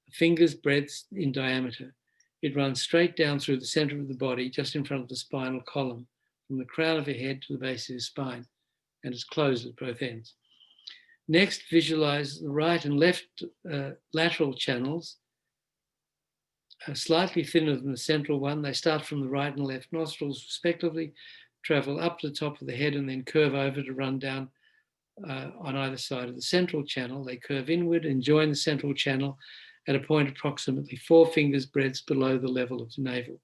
a finger's breadth in diameter. It runs straight down through the center of the body, just in front of the spinal column, from the crown of your head to the base of your spine, and it's closed at both ends. Next, visualize the right and left lateral channels, slightly thinner than the central one. They start from the right and left nostrils, respectively, travel up to the top of the head, and then curve over to run down on either side of the central channel. They curve inward and join the central channel at a point approximately 4 fingers breadths below the level of the navel.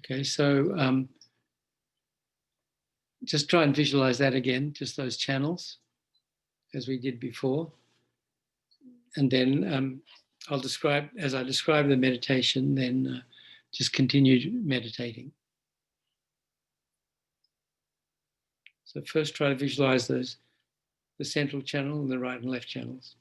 Okay, so just try and visualize that again, just those channels, as we did before. And then I'll describe, as I describe the meditation, then just continue meditating. So first try to visualize the central channel and the right and left channels.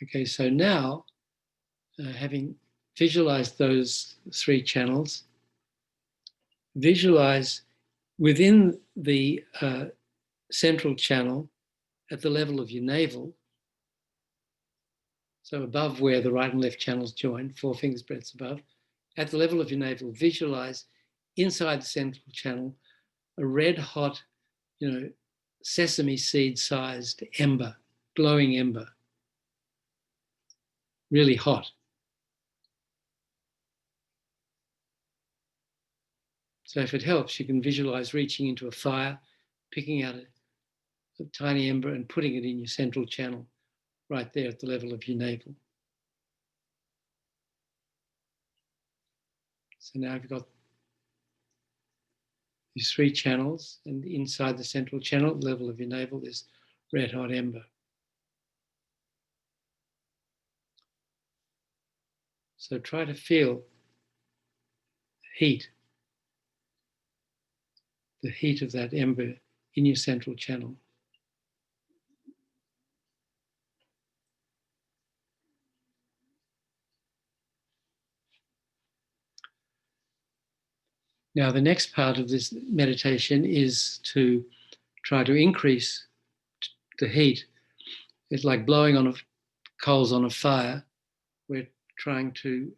Okay, so now, having visualized those 3 channels, visualize within the central channel at the level of your navel, so above where the right and left channels join, 4 fingers breadths above, at the level of your navel, visualize inside the central channel a red hot, sesame seed sized ember, glowing ember, really hot. So if it helps, you can visualize reaching into a fire, picking out a tiny ember and putting it in your central channel, right there at the level of your navel. So now I've got these 3 channels, and inside the central channel, at the level of your navel, is red hot ember. So try to feel heat, the heat of that ember in your central channel. Now, the next part of this meditation is to try to increase the heat. It's like blowing on coals on a fire. We're trying to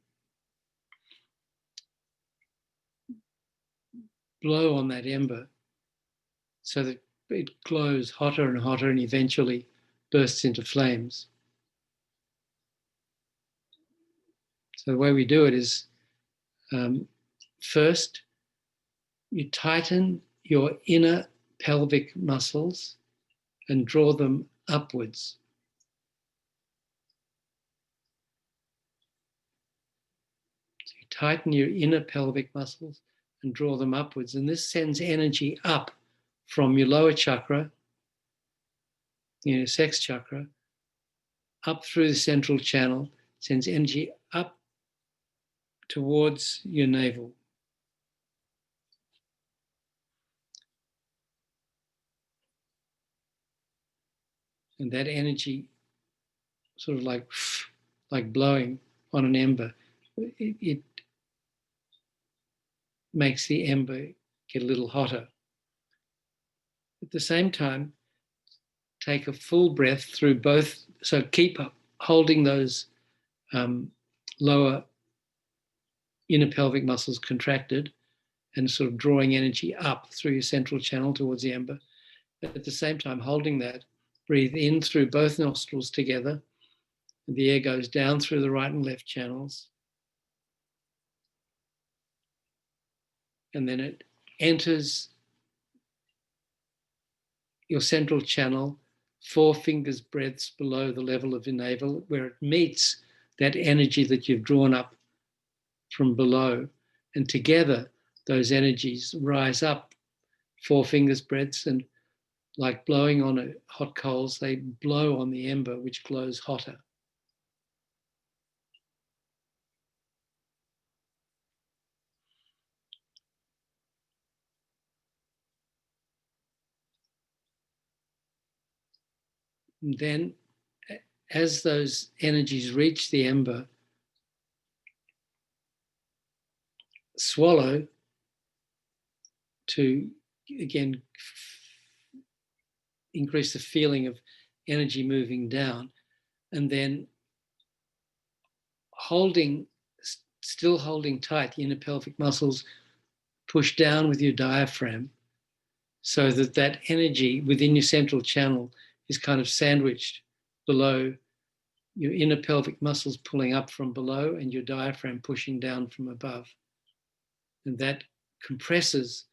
blow on that ember so that it glows hotter and hotter and eventually bursts into flames. So the way we do it is first, you tighten your inner pelvic muscles and draw them upwards. So you tighten your inner pelvic muscles and draw them upwards. And this sends energy up from your lower chakra, your sex chakra, up through the central channel, sends energy up towards your navel. And that energy, sort of like blowing on an ember, it makes the ember get a little hotter. At the same time, take a full breath through both. So keep holding those lower inner pelvic muscles contracted and sort of drawing energy up through your central channel towards the ember. But at the same time, holding that, breathe in through both nostrils together. And the air goes down through the right and left channels. And then it enters your central channel 4 fingers breadths below the level of your navel, where it meets that energy that you've drawn up from below. And together, those energies rise up 4 fingers breadths, and like blowing on a hot coals, they blow on the ember, which glows hotter. And then, as those energies reach the ember, swallow to, again, increase the feeling of energy moving down, and then still holding tight the inner pelvic muscles, push down with your diaphragm so that that energy within your central channel is kind of sandwiched below your inner pelvic muscles, pulling up from below, and your diaphragm pushing down from above. And that compresses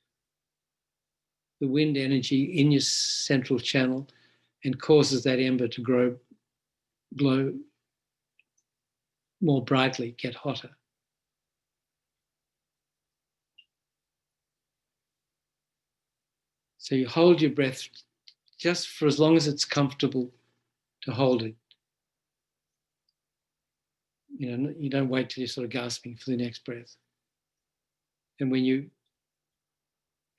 the wind energy in your central channel and causes that ember to glow more brightly, get hotter. So you hold your breath just for as long as it's comfortable to hold it. You don't wait till you're sort of gasping for the next breath. And when you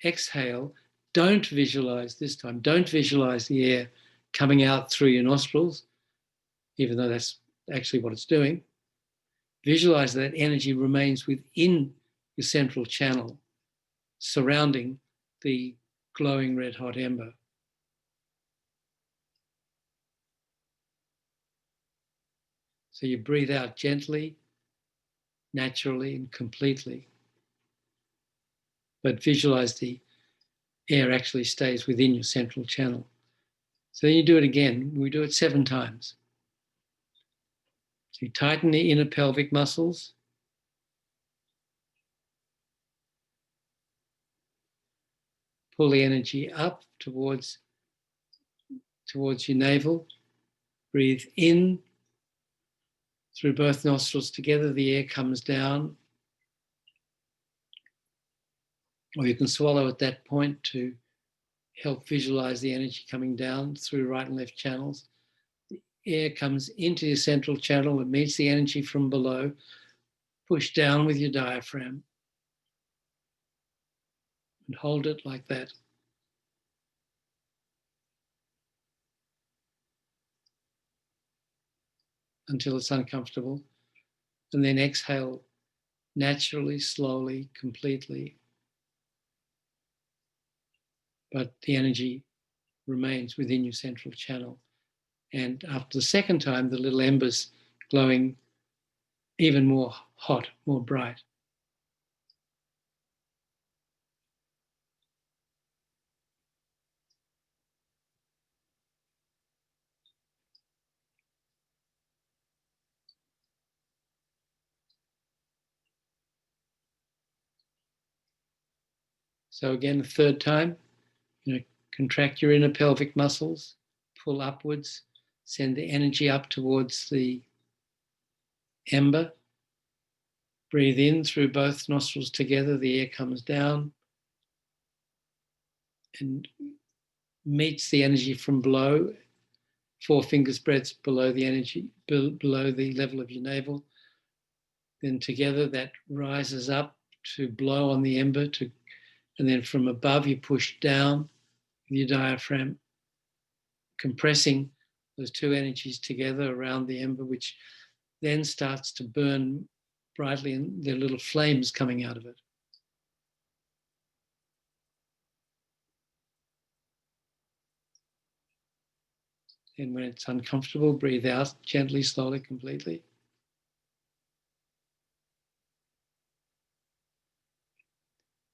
exhale, don't visualize this time, don't visualize the air coming out through your nostrils, even though that's actually what it's doing. Visualize that energy remains within your central channel, surrounding the glowing red hot ember. So you breathe out gently, naturally, and completely. But visualize the air actually stays within your central channel. So then you do it again. We do it 7 times. So you tighten the inner pelvic muscles. Pull the energy up towards your navel. Breathe in through both nostrils together. The air comes down. Or you can swallow at that point to help visualize the energy coming down through right and left channels. The air comes into your central channel. It meets the energy from below. Push down with your diaphragm and hold it like that. Until it's uncomfortable. And then exhale naturally, slowly, completely. But the energy remains within your central channel. And after the second time, the little embers glowing even more hot, more bright. So again, the third time, contract your inner pelvic muscles, pull upwards, send the energy up towards the ember. Breathe in through both nostrils together. The air comes down and meets the energy from below, 4 fingers breadths below the energy, below the level of your navel. Then together that rises up to blow on the ember, and then from above you push down with your diaphragm, compressing those two energies together around the ember, which then starts to burn brightly, and there are little flames coming out of it. And when it's uncomfortable, breathe out gently, slowly, completely.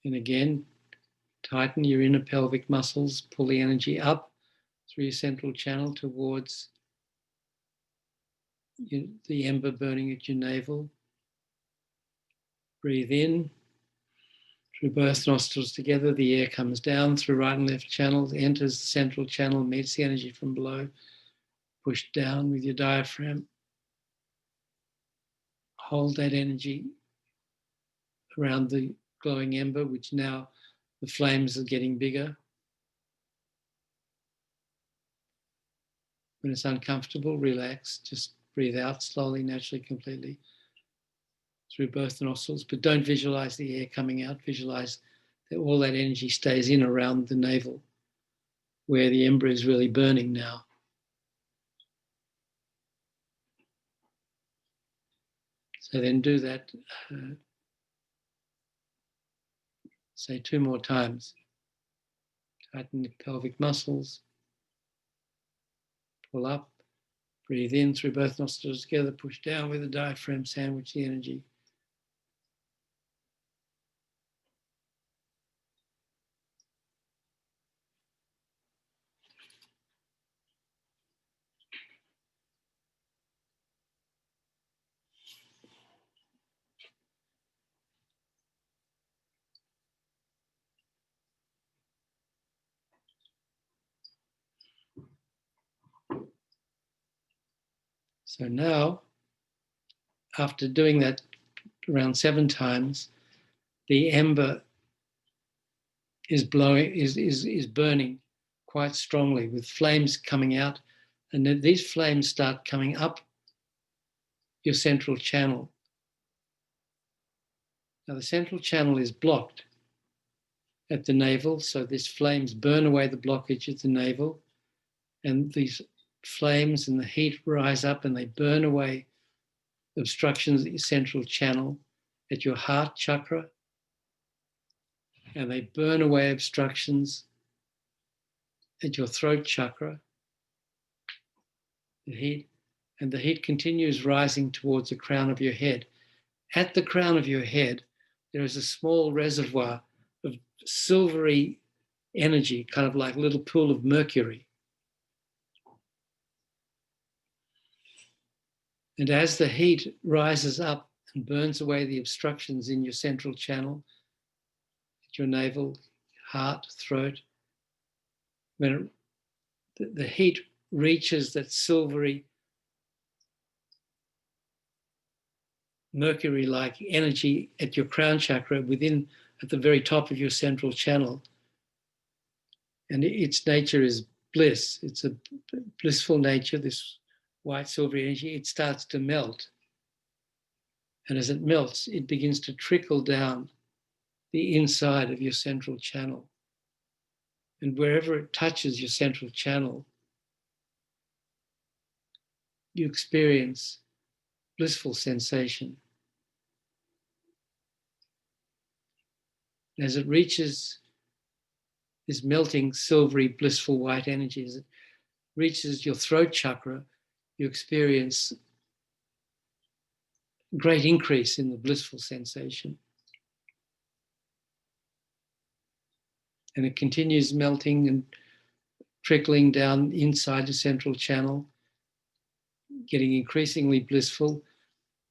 And again, tighten your inner pelvic muscles, pull the energy up through your central channel towards the ember burning at your navel. Breathe in through both nostrils together. The air comes down through right and left channels, enters the central channel, meets the energy from below. Push down with your diaphragm. Hold that energy around the glowing ember, which now the flames are getting bigger. When it's uncomfortable, relax. Just breathe out slowly, naturally, completely through both nostrils. But don't visualize the air coming out. Visualize that all that energy stays in around the navel, where the ember is really burning now. So then do that, say 2 more times. Tighten the pelvic muscles. Pull up. Breathe in through both nostrils together. Push down with the diaphragm, sandwich the energy. So now, after doing that around 7 times, the ember is burning quite strongly with flames coming out, and then these flames start coming up your central channel. Now the central channel is blocked at the navel, so these flames burn away the blockage at the navel, and these flames and the heat rise up and they burn away obstructions at your central channel, at your heart chakra, and they burn away obstructions at your throat chakra, the heat continues rising towards the crown of your head. At the crown of your head, there is a small reservoir of silvery energy, kind of like a little pool of mercury. And as the heat rises up and burns away the obstructions in your central channel, at your navel, heart, throat, when the heat reaches that silvery, mercury-like energy at your crown chakra at the very top of your central channel. And its nature is bliss. It's a blissful nature, this white silvery energy. It starts to melt. And as it melts, it begins to trickle down the inside of your central channel. And wherever it touches your central channel, you experience blissful sensation. As it reaches this melting, silvery, blissful white energy, as it reaches your throat chakra, you experience great increase in the blissful sensation. And it continues melting and trickling down inside the central channel, getting increasingly blissful.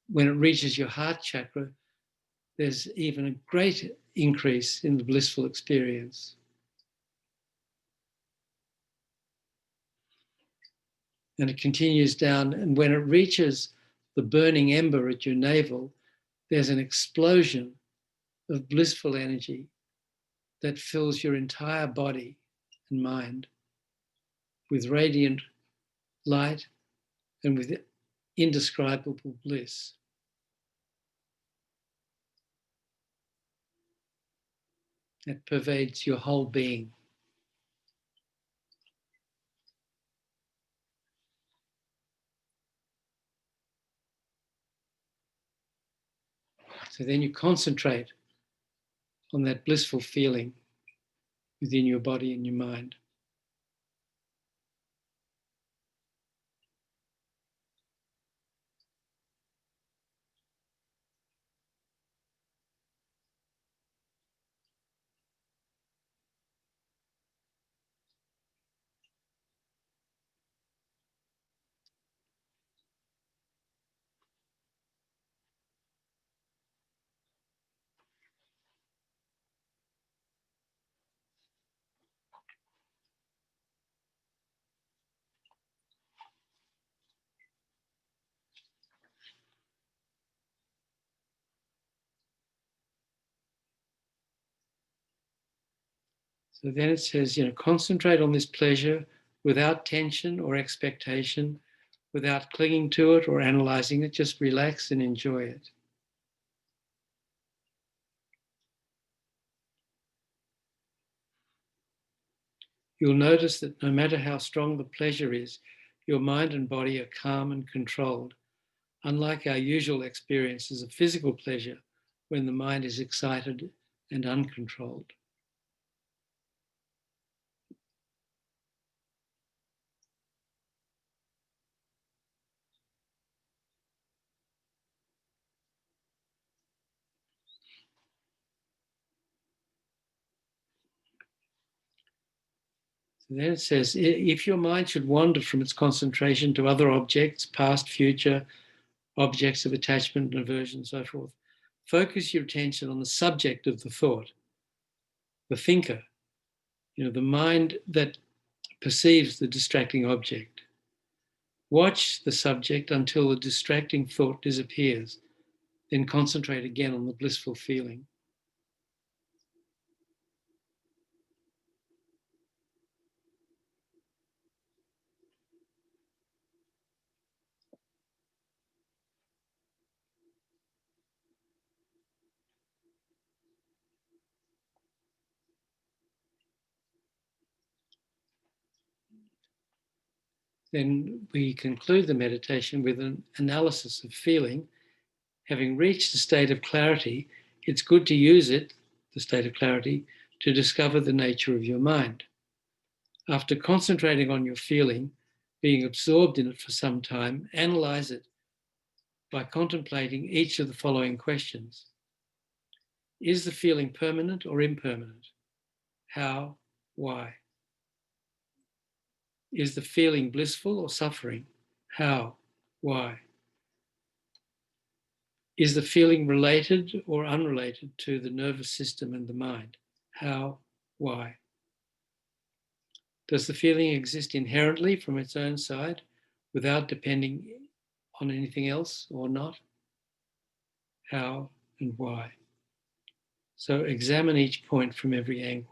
When it reaches your heart chakra, there's even a great increase in the blissful experience. And it continues down, and when it reaches the burning ember at your navel, there's an explosion of blissful energy that fills your entire body and mind with radiant light and with indescribable bliss. That pervades your whole being. So then you concentrate on that blissful feeling within your body and your mind. So then it says, concentrate on this pleasure without tension or expectation, without clinging to it or analyzing it. Just relax and enjoy it. You'll notice that no matter how strong the pleasure is, your mind and body are calm and controlled, unlike our usual experiences of physical pleasure when the mind is excited and uncontrolled. So then it says, if your mind should wander from its concentration to other objects, past, future, objects of attachment and aversion, and so forth, focus your attention on the subject of the thought, the thinker, the mind that perceives the distracting object. Watch the subject until the distracting thought disappears, then concentrate again on the blissful feeling. Then we conclude the meditation with an analysis of feeling. Having reached a state of clarity, it's good to use it, the state of clarity, to discover the nature of your mind. After concentrating on your feeling, being absorbed in it for some time, analyze it by contemplating each of the following questions. Is the feeling permanent or impermanent? How? Why? Is the feeling blissful or suffering? How? Why? Is the feeling related or unrelated to the nervous system and the mind? How? Why? Does the feeling exist inherently from its own side without depending on anything else or not? How and why? So examine each point from every angle.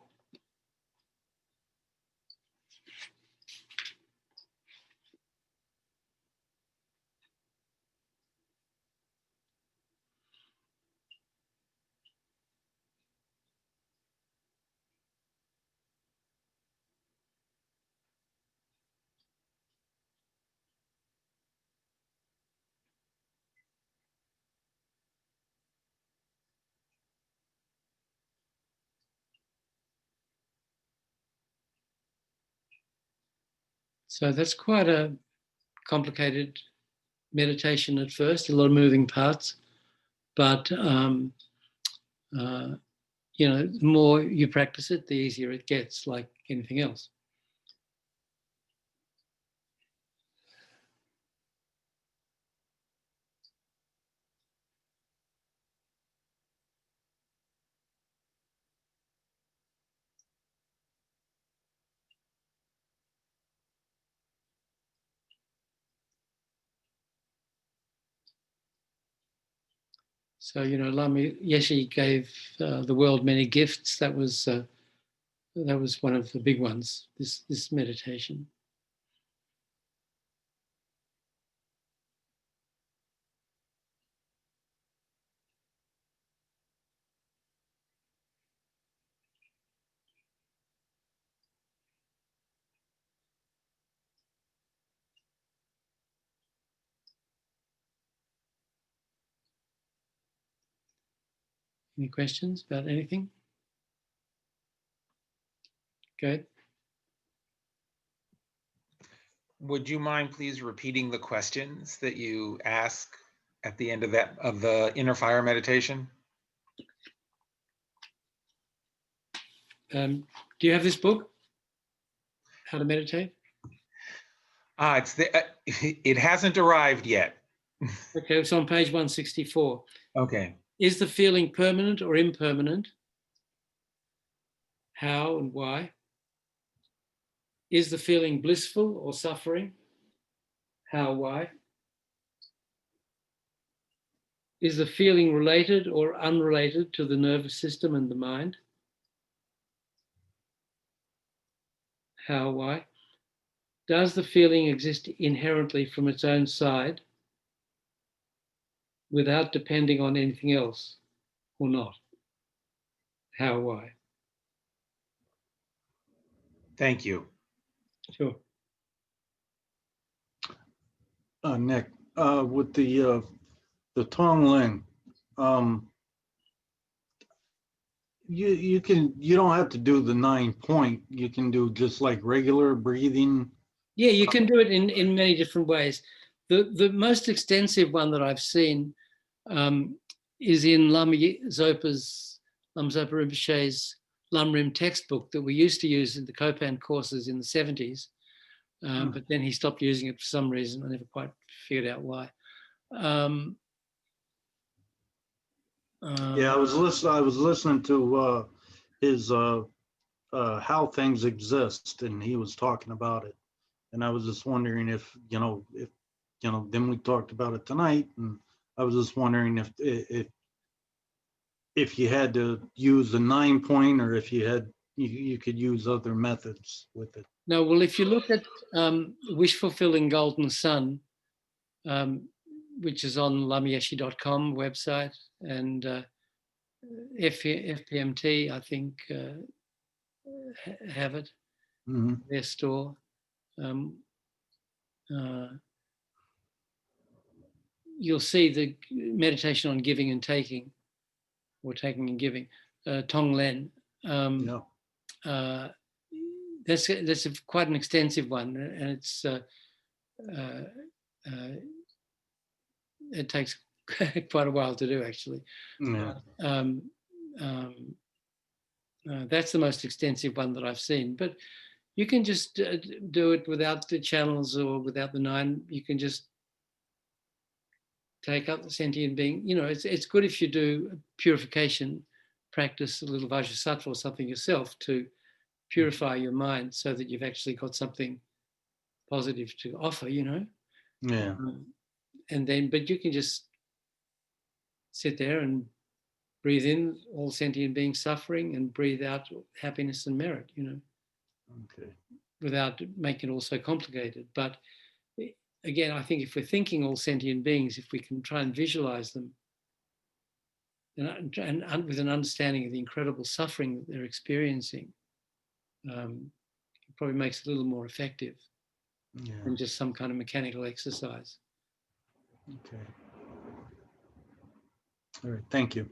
So that's quite a complicated meditation at first, a lot of moving parts, but the more you practice it, the easier it gets, like anything else. So, Lama Yeshe gave the world many gifts. That was one of the big ones, this meditation. Any questions about anything? Good. Would you mind please repeating the questions that you ask at the end of the inner fire meditation? Do you have this book, How to Meditate? It hasn't arrived yet. Okay, it's on page 164. Okay. Is the feeling permanent or impermanent? How and why? Is the feeling blissful or suffering? How, why? Is the feeling related or unrelated to the nervous system and the mind? How, why? Does the feeling exist inherently from its own side without depending on anything else or not? How, why? Thank you. Sure. Nick, with the Tonglen, you don't have to do the 9-point. You can do just like regular breathing. Yeah, you can do it in many different ways. The most extensive one that I've seen is in Lama Zopa's, Lama Zopa Rinpoche's Lamrim textbook that we used to use in the Kopan courses in the 70s. But then he stopped using it for some reason. I never quite figured out why. Yeah, I was listening to his How Things Exist, and he was talking about it, and I was just wondering if then we talked about it tonight, and I was just wondering if you had to use the 9-point, or if you could use other methods with it. No, well, if you look at Wish Fulfilling Golden Sun, which is on lamayeshi.com website, and FPMT, I think, have it, their store. You'll see the meditation on giving and taking, or taking and giving, Tonglen. That's quite an extensive one, and it takes quite a while to do, actually. Yeah. That's the most extensive one that I've seen. But you can just do it without the channels or without the 9. You can just take up the sentient being. It's good if you do a purification practice, a little Vajrasattva or something yourself, to purify your mind so that you've actually got something positive to offer, Yeah. And then, but you can just sit there and breathe in all sentient beings suffering and breathe out happiness and merit, Okay. without making it all so complicated. But again, I think if we're thinking all sentient beings, if we can try and visualize them and with an understanding of the incredible suffering that they're experiencing, it probably makes it a little more effective than just some kind of mechanical exercise. Okay. All right. Thank you.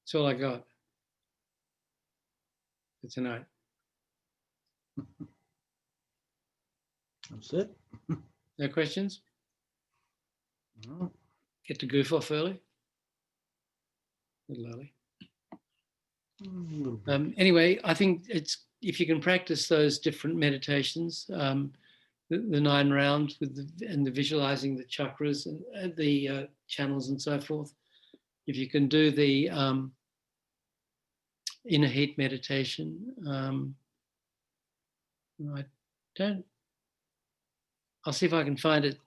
That's all I got for tonight. That's it. No questions? No. Get to goof off early? A little early. A little bit. Anyway, I think it's, if you can practice those different meditations, the 9 rounds and the visualizing the chakras and the channels and so forth. If you can do the inner heat meditation, I'll see if I can find it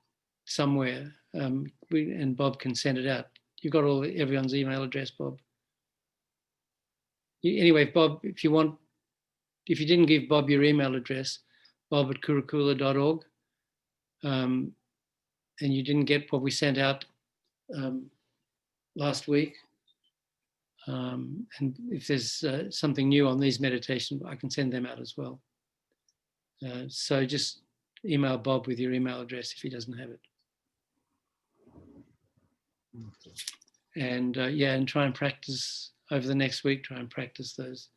somewhere, and Bob can send it out. You've got everyone's email address, Bob. Anyway, Bob, if you didn't give Bob your email address, bob@kurukulla.org, and you didn't get what we sent out last week, and if there's something new on these meditations, I can send them out as well. So just email Bob with your email address if he doesn't have it. And and try and practice over the next week, try and practice those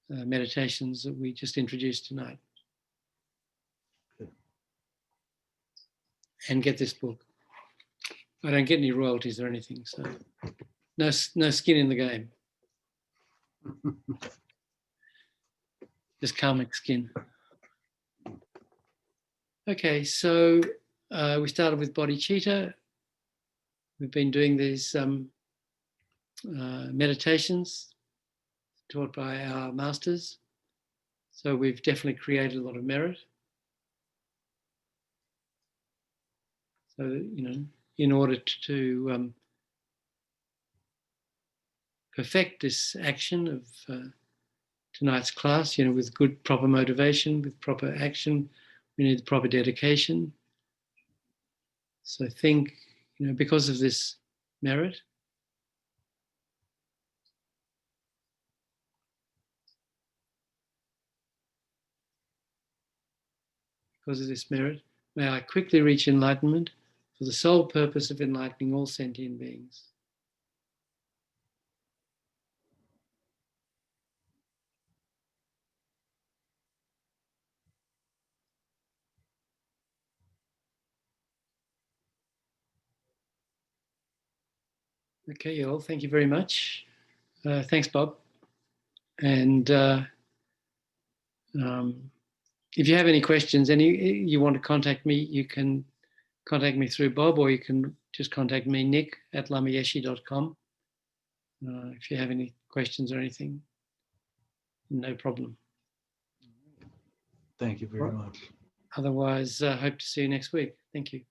meditations that we just introduced tonight. And get this book. I don't get any royalties or anything, so no skin in the game. Just karmic skin. Okay, so we started with bodhicitta. We've been doing these meditations taught by our masters. So we've definitely created a lot of merit. So, in order to perfect this action of tonight's class, with good, proper motivation, with proper action, we need the proper dedication. So think, because of this merit, may I quickly reach enlightenment for the sole purpose of enlightening all sentient beings. Okay, y'all, thank you very much. Thanks, Bob. And if you have any questions, you want to contact me, you can contact me through Bob, or you can just contact me, nick@lamayeshi.com. If you have any questions or anything, no problem. Thank you very much. Otherwise, hope to see you next week. Thank you.